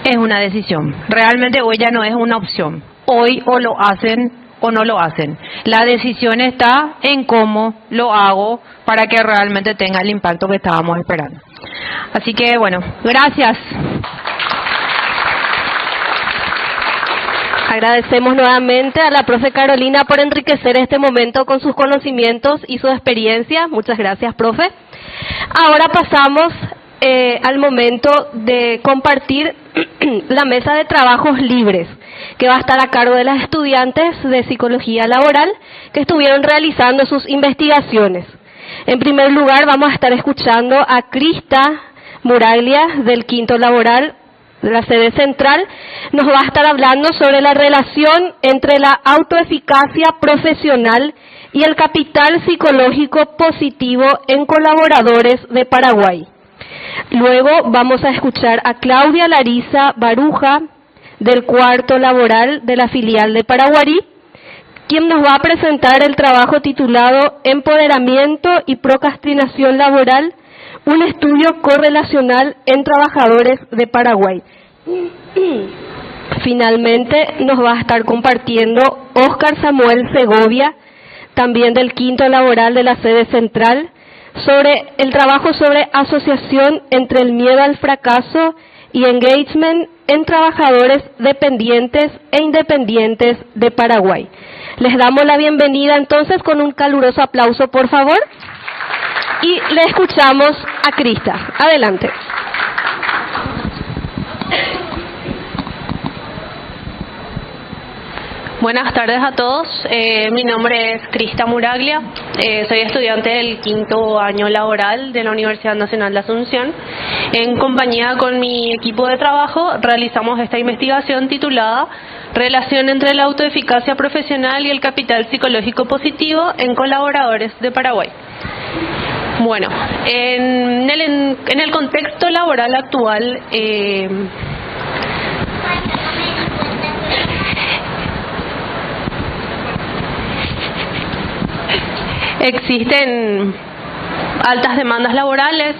Es una decisión. Realmente hoy ya no es una opción. Hoy o lo hacen o no lo hacen. La decisión está en cómo lo hago para que realmente tenga el impacto que estábamos esperando. Así que bueno, gracias. Agradecemos nuevamente a la profe Carolina por enriquecer este momento con sus conocimientos y su experiencia. Muchas gracias, profe. Ahora pasamos al momento de compartir la mesa de trabajos libres, que va a estar a cargo de las estudiantes de Psicología Laboral que estuvieron realizando sus investigaciones. En primer lugar, vamos a estar escuchando a Crista Muraglia, del quinto laboral de la sede central. Nos va a estar hablando sobre la relación entre la autoeficacia profesional y el capital psicológico positivo en colaboradores de Paraguay. Luego vamos a escuchar a Claudia Larisa Baruja, del cuarto laboral de la filial de Paraguarí, quien nos va a presentar el trabajo titulado Empoderamiento y procrastinación laboral, un estudio correlacional en trabajadores de Paraguay. Finalmente nos va a estar compartiendo Óscar Samuel Segovia, también del quinto laboral de la sede central, sobre el trabajo sobre asociación entre el miedo al fracaso y engagement en trabajadores dependientes e independientes de Paraguay. Les damos la bienvenida entonces con un caluroso aplauso, por favor, y le escuchamos a Crista. Adelante. Buenas tardes a todos, mi nombre es Crista Muraglia, soy estudiante del quinto año laboral de la Universidad Nacional de Asunción. En compañía con mi equipo de trabajo realizamos esta investigación titulada Relación entre la autoeficacia profesional y el capital psicológico positivo en colaboradores de Paraguay. Bueno, en el contexto laboral actual, existen altas demandas laborales,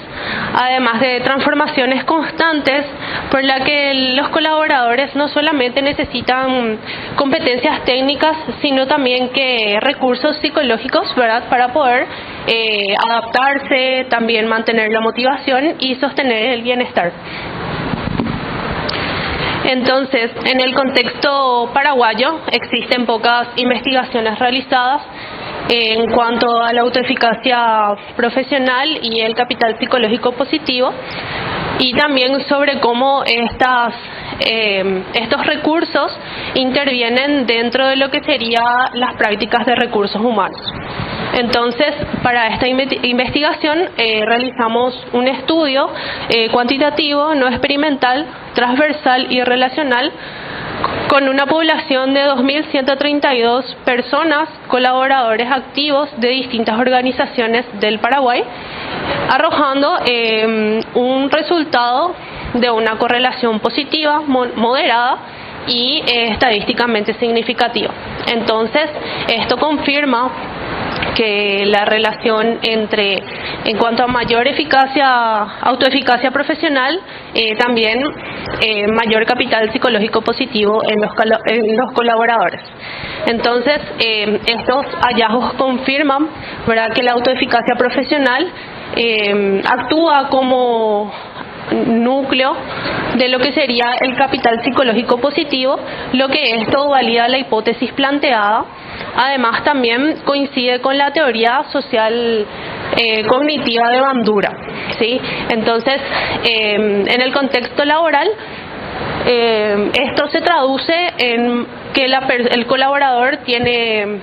además de transformaciones constantes por la que los colaboradores no solamente necesitan competencias técnicas, sino también que recursos psicológicos, ¿verdad?, para poder adaptarse, también mantener la motivación y sostener el bienestar. Entonces, en el contexto paraguayo existen pocas investigaciones realizadas en cuanto a la autoeficacia profesional y el capital psicológico positivo, y también sobre cómo estos recursos intervienen dentro de lo que serían las prácticas de recursos humanos. Entonces, para esta investigación realizamos un estudio cuantitativo, no experimental, transversal y relacional, con una población de 2.132 personas, colaboradores activos de distintas organizaciones del Paraguay, arrojando un resultado de una correlación positiva, moderada y estadísticamente significativa. Entonces, esto confirma que la relación en cuanto a mayor autoeficacia profesional, también mayor capital psicológico positivo en los colaboradores. Entonces, estos hallazgos confirman, ¿verdad?, que la autoeficacia profesional actúa como núcleo de lo que sería el capital psicológico positivo, lo que esto valida la hipótesis planteada. Además, también coincide con la teoría social cognitiva de Bandura, ¿sí? Entonces, en el contexto laboral, esto se traduce en que el colaborador tiene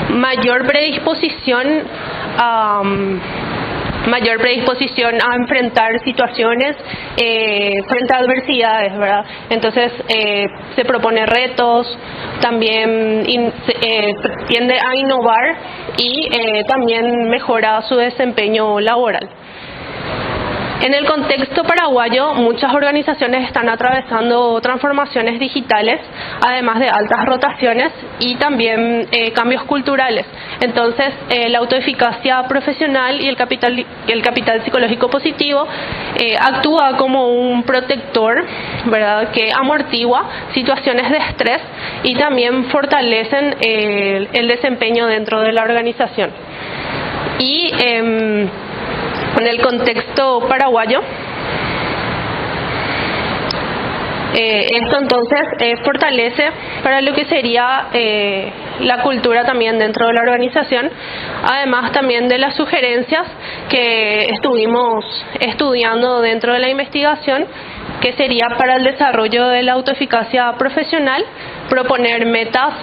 mayor predisposición a enfrentar situaciones frente a adversidades, ¿verdad? Entonces, se propone retos, también tiende a innovar y también mejora su desempeño laboral. En el contexto paraguayo, muchas organizaciones están atravesando transformaciones digitales, además de altas rotaciones y también cambios culturales. Entonces, la autoeficacia profesional y el capital psicológico positivo actúa como un protector, ¿verdad?, que amortigua situaciones de estrés y también fortalecen el desempeño dentro de la organización. Y en el contexto paraguayo, esto entonces fortalece para lo que sería la cultura también dentro de la organización, además también de las sugerencias que estuvimos estudiando dentro de la investigación, que sería para el desarrollo de la autoeficacia profesional, proponer metas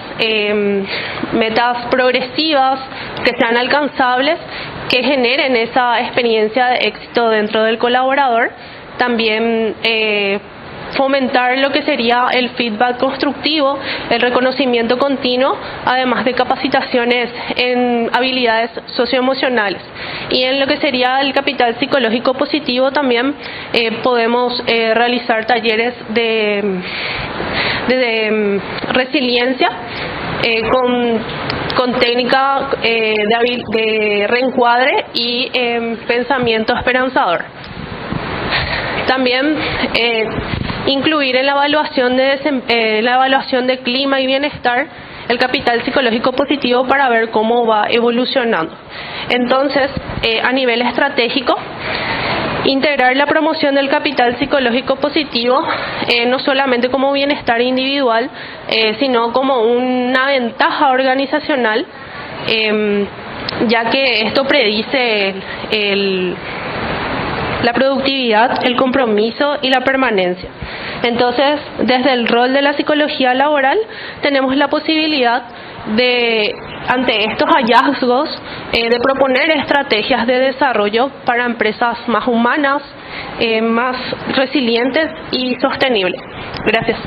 progresivas que sean alcanzables, que generen esa experiencia de éxito dentro del colaborador, también fomentar lo que sería el feedback constructivo, el reconocimiento continuo, además de capacitaciones en habilidades socioemocionales. Y en lo que sería el capital psicológico positivo también podemos realizar talleres de resiliencia con técnica de reencuadre y pensamiento esperanzador. También incluir en la evaluación de clima y bienestar el capital psicológico positivo para ver cómo va evolucionando. Entonces, a nivel estratégico, integrar la promoción del capital psicológico positivo no solamente como bienestar individual, sino como una ventaja organizacional, ya que esto predice la productividad, el compromiso y la permanencia. Entonces, desde el rol de la psicología laboral, tenemos la posibilidad de, ante estos hallazgos, de proponer estrategias de desarrollo para empresas más humanas, más resilientes y sostenibles. Gracias.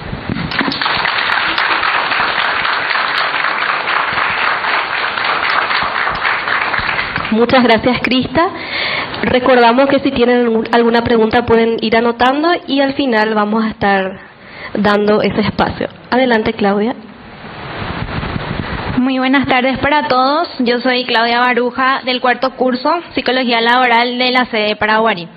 Muchas gracias, Crista. Recordamos que si tienen alguna pregunta pueden ir anotando y al final vamos a estar dando ese espacio. Adelante, Claudia. Muy buenas tardes para todos. Yo soy Claudia Baruja del cuarto curso Psicología Laboral de la sede de Paraguarí.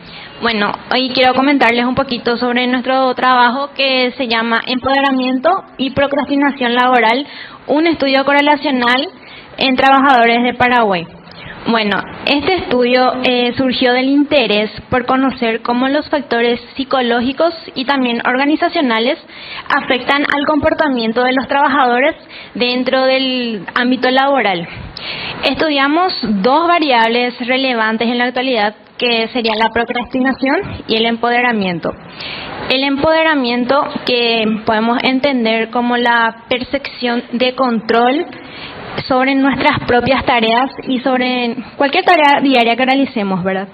Bueno, hoy quiero comentarles un poquito sobre nuestro trabajo que se llama Empoderamiento y Procrastinación Laboral, un estudio correlacional en trabajadores de Paraguay. Bueno, este estudio surgió del interés por conocer cómo los factores psicológicos y también organizacionales afectan al comportamiento de los trabajadores dentro del ámbito laboral. Estudiamos dos variables relevantes en la actualidad, que serían la procrastinación y el empoderamiento. El empoderamiento, que podemos entender como la percepción de control sobre nuestras propias tareas y sobre cualquier tarea diaria que realicemos, ¿verdad?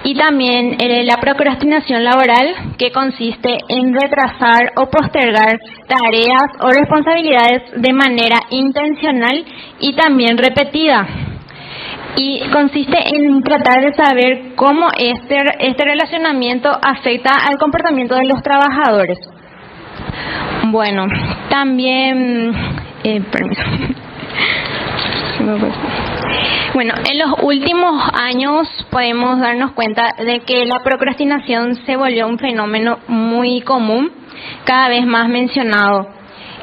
Y también la procrastinación laboral, que consiste en retrasar o postergar tareas o responsabilidades de manera intencional y también repetida. Y consiste en tratar de saber cómo este relacionamiento afecta al comportamiento de los trabajadores. Bueno, también... permiso. Bueno, en los últimos años podemos darnos cuenta de que la procrastinación se volvió un fenómeno muy común, cada vez más mencionado.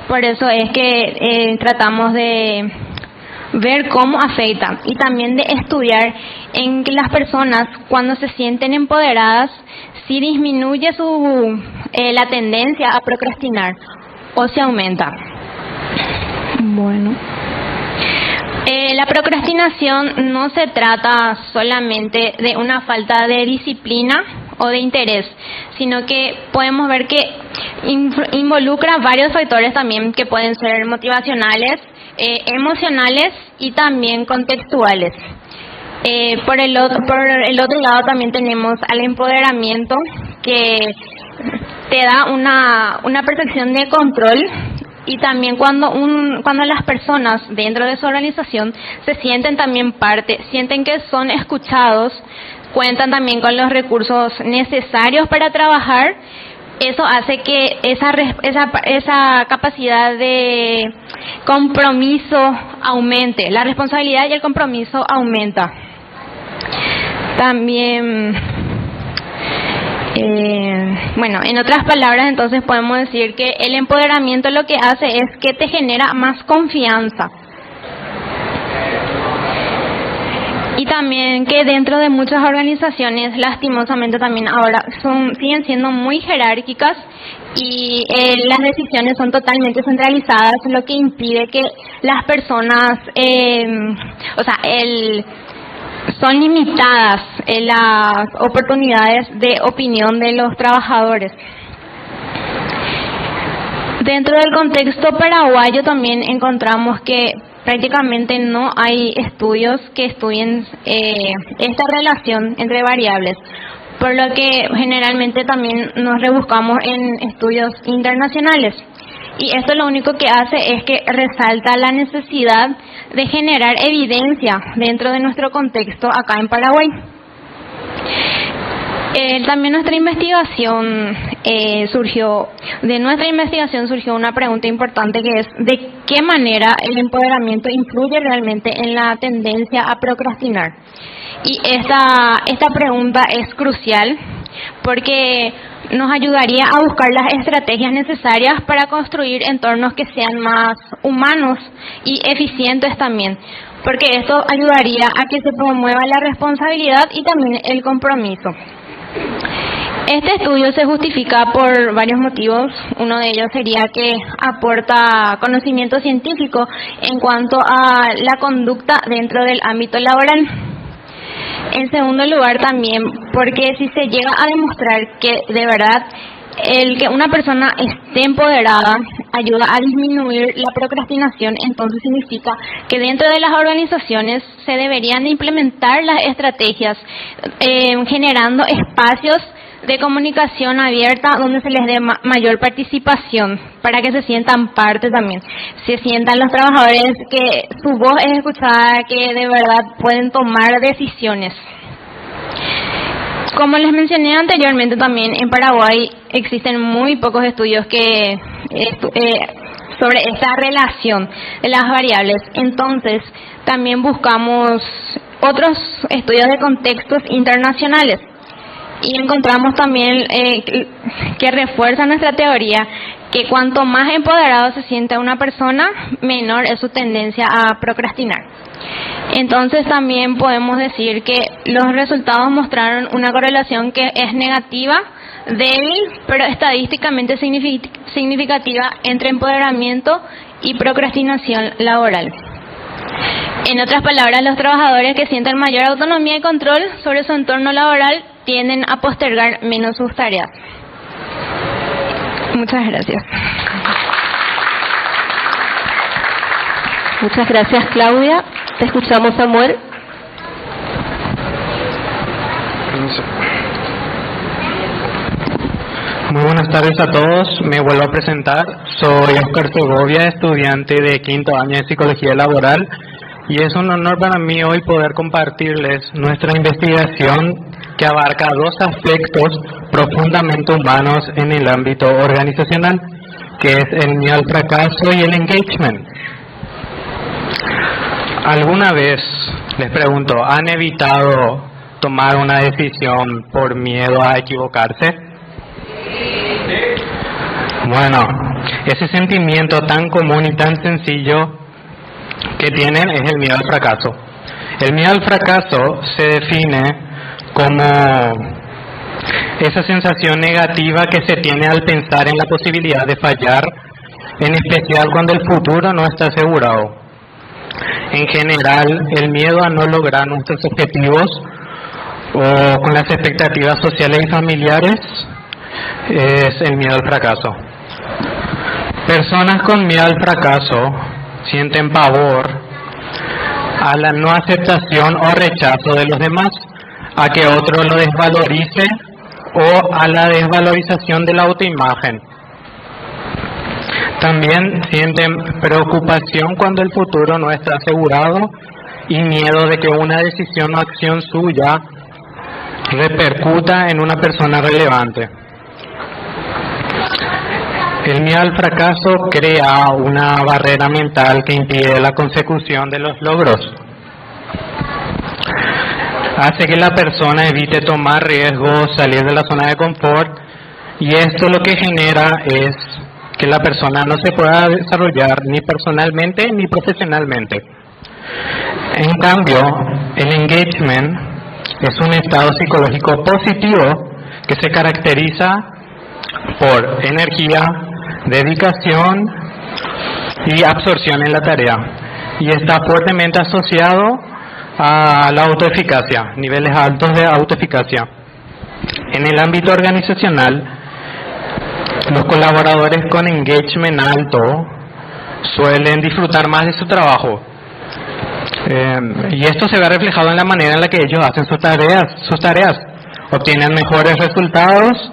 Por eso es que tratamos de ver cómo afecta y también de estudiar en que las personas, cuando se sienten empoderadas, si disminuye la tendencia a procrastinar o se aumenta. Bueno, la procrastinación no se trata solamente de una falta de disciplina o de interés, sino que podemos ver que involucra varios factores también, que pueden ser motivacionales, emocionales y también contextuales. Por el otro lado también tenemos al empoderamiento, que te da una percepción de control y también cuando las personas dentro de su organización se sienten también parte, sienten que son escuchados, cuentan también con los recursos necesarios para trabajar, eso hace que esa capacidad de compromiso aumente, la responsabilidad y el compromiso aumenta. También, en otras palabras, entonces podemos decir que el empoderamiento lo que hace es que te genera más confianza. Y también que dentro de muchas organizaciones, lastimosamente también ahora siguen siendo muy jerárquicas y las decisiones son totalmente centralizadas, lo que impide que las personas, son limitadas en las oportunidades de opinión de los trabajadores. Dentro del contexto paraguayo también encontramos que prácticamente no hay estudios que estudien esta relación entre variables, por lo que generalmente también nos rebuscamos en estudios internacionales. Y esto lo único que hace es que resalta la necesidad de generar evidencia dentro de nuestro contexto acá en Paraguay. También nuestra investigación surgió una pregunta importante, que es ¿de qué manera el empoderamiento influye realmente en la tendencia a procrastinar? Y esta pregunta es crucial porque nos ayudaría a buscar las estrategias necesarias para construir entornos que sean más humanos y eficientes también, porque esto ayudaría a que se promueva la responsabilidad y también el compromiso. Este estudio se justifica por varios motivos. Uno de ellos sería que aporta conocimiento científico en cuanto a la conducta dentro del ámbito laboral. En segundo lugar también porque si se llega a demostrar que de verdad el que una persona esté empoderada ayuda a disminuir la procrastinación, entonces significa que dentro de las organizaciones se deberían de implementar las estrategias generando espacios de comunicación abierta donde se les dé mayor participación para que se sientan parte también, se sientan los trabajadores que su voz es escuchada, que de verdad pueden tomar decisiones. Como les mencioné anteriormente, también en Paraguay existen muy pocos estudios sobre esta relación de las variables. Entonces, también buscamos otros estudios de contextos internacionales y encontramos también que refuerza nuestra teoría que cuanto más empoderado se siente una persona, menor es su tendencia a procrastinar. Entonces también podemos decir que los resultados mostraron una correlación que es negativa, débil, pero estadísticamente significativa entre empoderamiento y procrastinación laboral. En otras palabras, los trabajadores que sienten mayor autonomía y control sobre su entorno laboral tienden a postergar menos sus tareas. Muchas gracias. Muchas gracias, Claudia. Te escuchamos, Samuel. Muy buenas tardes a todos. Me vuelvo a presentar. Soy Oscar Segovia, estudiante de quinto año de Psicología Laboral, y es un honor para mí hoy poder compartirles nuestra investigación que abarca dos aspectos profundamente humanos en el ámbito organizacional, que es el miedo al fracaso y el engagement. ¿Alguna vez, les pregunto, han evitado tomar una decisión por miedo a equivocarse? Bueno, ese sentimiento tan común y tan sencillo que tienen es el miedo al fracaso. El miedo al fracaso se define como esa sensación negativa que se tiene al pensar en la posibilidad de fallar, en especial cuando el futuro no está asegurado. En general, el miedo a no lograr nuestros objetivos o con las expectativas sociales y familiares es el miedo al fracaso. Personas con miedo al fracaso sienten pavor a la no aceptación o rechazo de los demás, a que otro lo desvalorice o a la desvalorización de la autoimagen. También sienten preocupación cuando el futuro no está asegurado y miedo de que una decisión o acción suya repercuta en una persona relevante. El miedo al fracaso crea una barrera mental que impide la consecución de los logros. Hace que la persona evite tomar riesgos, salir de la zona de confort, y esto lo que genera es que la persona no se pueda desarrollar ni personalmente ni profesionalmente. En cambio, el engagement es un estado psicológico positivo que se caracteriza por energía, dedicación y absorción en la tarea, y está fuertemente asociado a la autoeficacia, niveles altos de autoeficacia. En el ámbito organizacional, los colaboradores con engagement alto suelen disfrutar más de su trabajo, y esto se ve reflejado en la manera en la que ellos hacen sus tareas, obtienen mejores resultados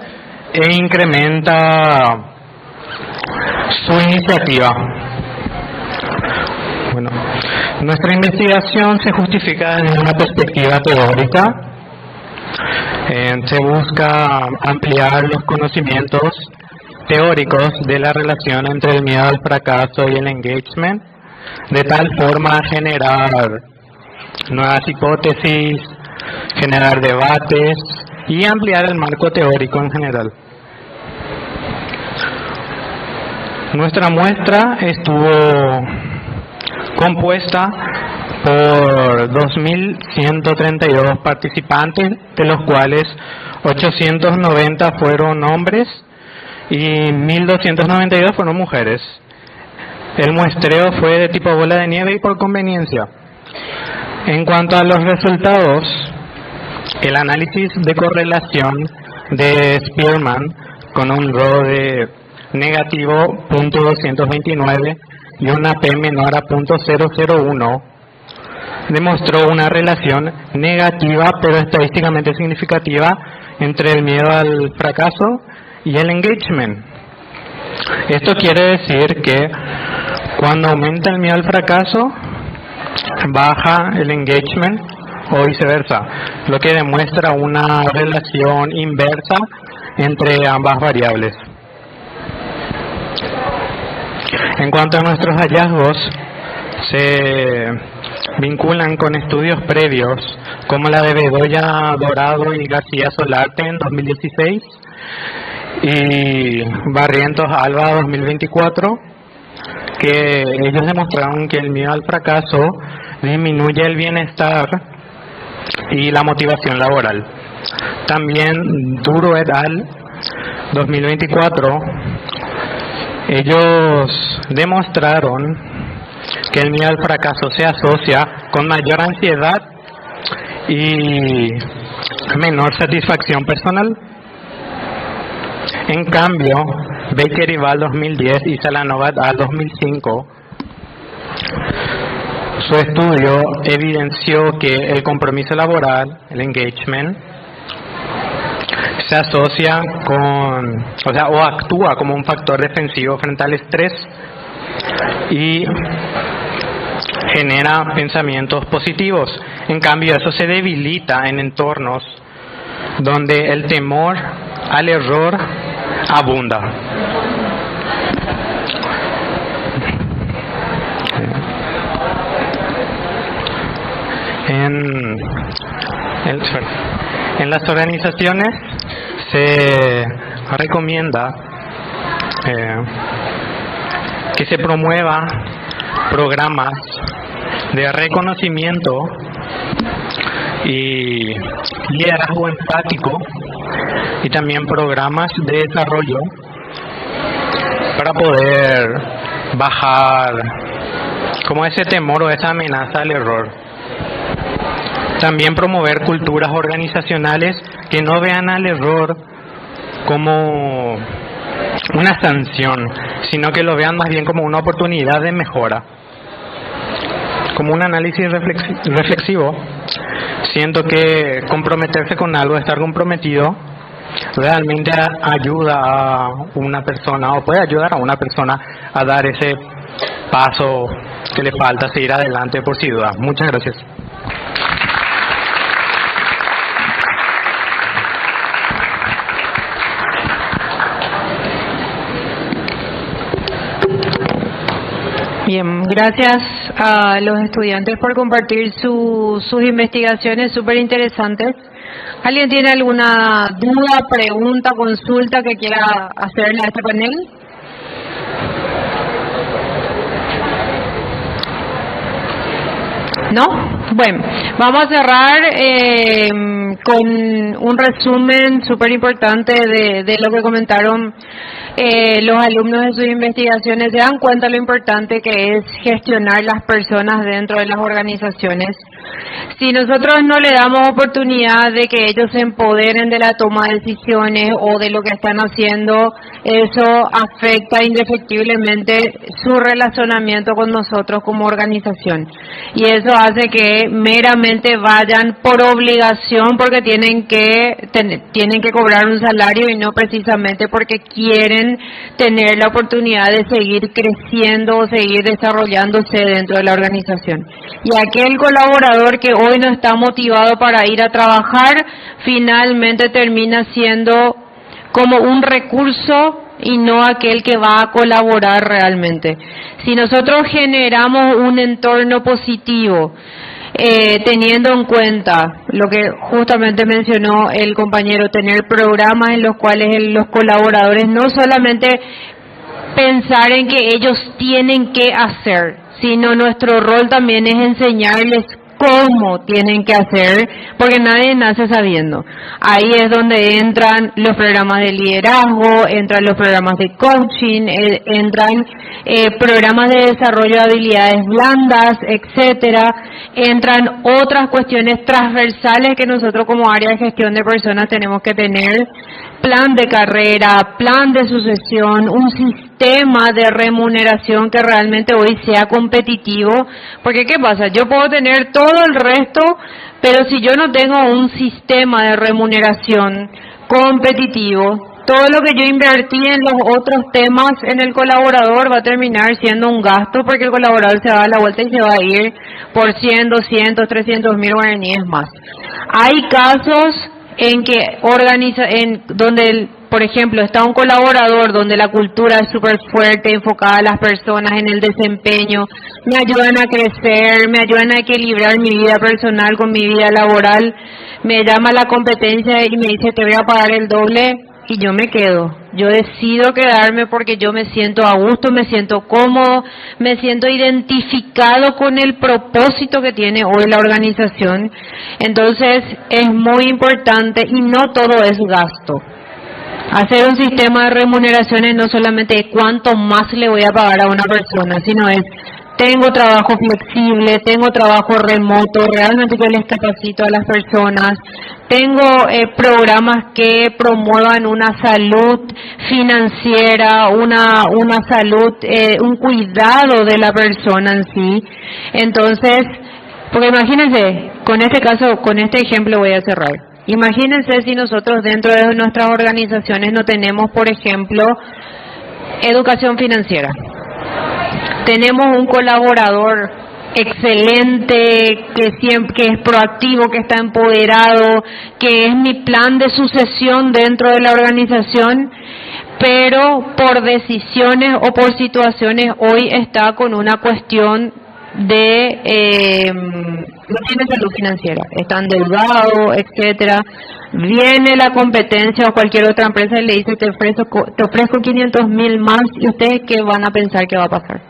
e incrementa su iniciativa. Bueno, nuestra investigación se justifica desde una perspectiva teórica. Se busca ampliar los conocimientos teóricos de la relación entre el miedo al fracaso y el engagement, de tal forma a generar nuevas hipótesis, generar debates y ampliar el marco teórico en general. Nuestra muestra estuvo compuesta por 2.132 participantes, de los cuales 890 fueron hombres y 1.292 fueron mujeres. El muestreo fue de tipo bola de nieve y por conveniencia. En cuanto a los resultados, el análisis de correlación de Spearman con un RO de negativo .229 y una P menor a .001 demostró una relación negativa pero estadísticamente significativa entre el miedo al fracaso y el engagement. Esto quiere decir que cuando aumenta el miedo al fracaso, baja el engagement o viceversa, lo que demuestra una relación inversa entre ambas variables. En cuanto a nuestros hallazgos, se vinculan con estudios previos como la de Bedoya Dorado y García Solarte en 2016 y Barrientos Alba 2024, que ellos demostraron que el miedo al fracaso disminuye el bienestar y la motivación laboral. También Duro et al. 2024, ellos demostraron que el miedo al fracaso se asocia con mayor ansiedad y menor satisfacción personal. En cambio, Baker y Val 2010 y Salanova al 2005, su estudio evidenció que el compromiso laboral, el engagement, se asocia con, o actúa como un factor defensivo frente al estrés y genera pensamientos positivos. En cambio, eso se debilita en entornos donde el temor al error abunda. En las organizaciones se recomienda que se promueva programas de reconocimiento y liderazgo empático y también programas de desarrollo para poder bajar como ese temor o esa amenaza al error. También promover culturas organizacionales que no vean al error como una sanción, sino que lo vean más bien como una oportunidad de mejora. Como un análisis reflexivo, siento que comprometerse con algo, estar comprometido, realmente ayuda a una persona o puede ayudar a una persona a dar ese paso que le falta, seguir adelante por si duda. Muchas gracias. Bien, gracias a los estudiantes por compartir sus investigaciones súper interesantes. ¿Alguien tiene alguna duda, pregunta, consulta que quiera hacerle a este panel? ¿No? Bueno, vamos a cerrar con un resumen súper importante de lo que comentaron los alumnos de sus investigaciones. Se dan cuenta lo importante que es gestionar las personas dentro de las organizaciones. Si nosotros no le damos oportunidad de que ellos se empoderen de la toma de decisiones o de lo que están haciendo, eso afecta indefectiblemente su relacionamiento con nosotros como organización. Y eso hace que meramente vayan por obligación porque tienen que cobrar un salario y no precisamente porque quieren tener la oportunidad de seguir creciendo o seguir desarrollándose dentro de la organización. Y aquel colaborador que hoy no está motivado para ir a trabajar, finalmente termina siendo como un recurso y no aquel que va a colaborar realmente. Si nosotros generamos un entorno positivo, teniendo en cuenta lo que justamente mencionó el compañero, tener programas en los cuales los colaboradores no solamente pensar en que ellos tienen que hacer, sino nuestro rol también es enseñarles cómo tienen que hacer, porque nadie nace sabiendo. Ahí es donde entran los programas de liderazgo, entran los programas de coaching, entran programas de desarrollo de habilidades blandas, etcétera. Entran otras cuestiones transversales que nosotros como área de gestión de personas tenemos que tener: plan de carrera, plan de sucesión, un sistema de remuneración que realmente hoy sea competitivo, porque ¿qué pasa? Yo puedo tener todo el resto, pero si yo no tengo un sistema de remuneración competitivo, todo lo que yo invertí en los otros temas en el colaborador va a terminar siendo un gasto, porque el colaborador se va a dar la vuelta y se va a ir por 100, 200, 300 mil guaraníes más. Hay casos en que donde por ejemplo, está un colaborador donde la cultura es súper fuerte, enfocada a las personas en el desempeño, me ayudan a crecer, me ayudan a equilibrar mi vida personal con mi vida laboral, me llama la competencia y me dice te voy a pagar el doble, y yo me quedo. Yo decido quedarme porque yo me siento a gusto, me siento cómodo, me siento identificado con el propósito que tiene hoy la organización. Entonces es muy importante, y no todo es gasto. Hacer un sistema de remuneraciones no solamente es cuánto más le voy a pagar a una persona, sino es: tengo trabajo flexible, tengo trabajo remoto, realmente yo les capacito a las personas, tengo programas que promuevan una salud financiera, una salud, un cuidado de la persona en sí. Entonces, porque imagínense, con este caso, con este ejemplo voy a cerrar. Imagínense si nosotros dentro de nuestras organizaciones no tenemos, por ejemplo, educación financiera. Tenemos un colaborador excelente, que es proactivo, que está empoderado, que es mi plan de sucesión dentro de la organización, pero por decisiones o por situaciones hoy está con una cuestión de no tiene salud financiera, está endeudado, etcétera. Viene la competencia o cualquier otra empresa y le dice te ofrezco 500,000 más, y ustedes qué van a pensar que va a pasar.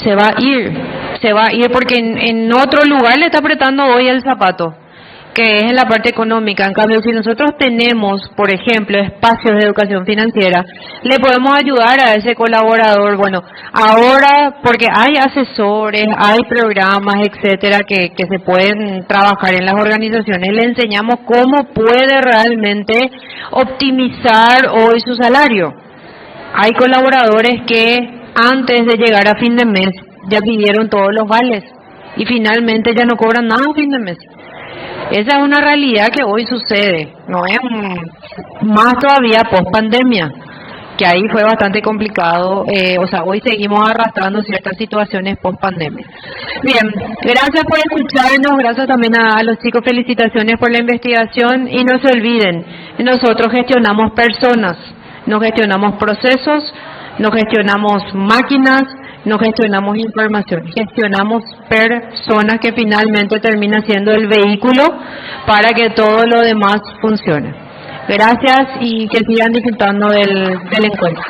Se va a ir porque en otro lugar le está apretando hoy el zapato, que es en la parte económica. En cambio, si nosotros tenemos, por ejemplo, espacios de educación financiera, le podemos ayudar a ese colaborador. Bueno, ahora, porque hay asesores, hay programas, etcétera, que se pueden trabajar en las organizaciones, le enseñamos cómo puede realmente optimizar hoy su salario. Hay colaboradores que antes de llegar a fin de mes ya pidieron todos los vales y finalmente ya no cobran nada a fin de mes. Esa es una realidad que hoy sucede, no es más todavía post pandemia, que ahí fue bastante complicado, hoy seguimos arrastrando ciertas situaciones post pandemia. Bien, gracias por escucharnos, gracias también a los chicos, felicitaciones por la investigación, y no se olviden, nosotros gestionamos personas, no gestionamos procesos, no gestionamos máquinas, no gestionamos información, gestionamos personas, que finalmente termina siendo el vehículo para que todo lo demás funcione. Gracias y que sigan disfrutando del encuentro.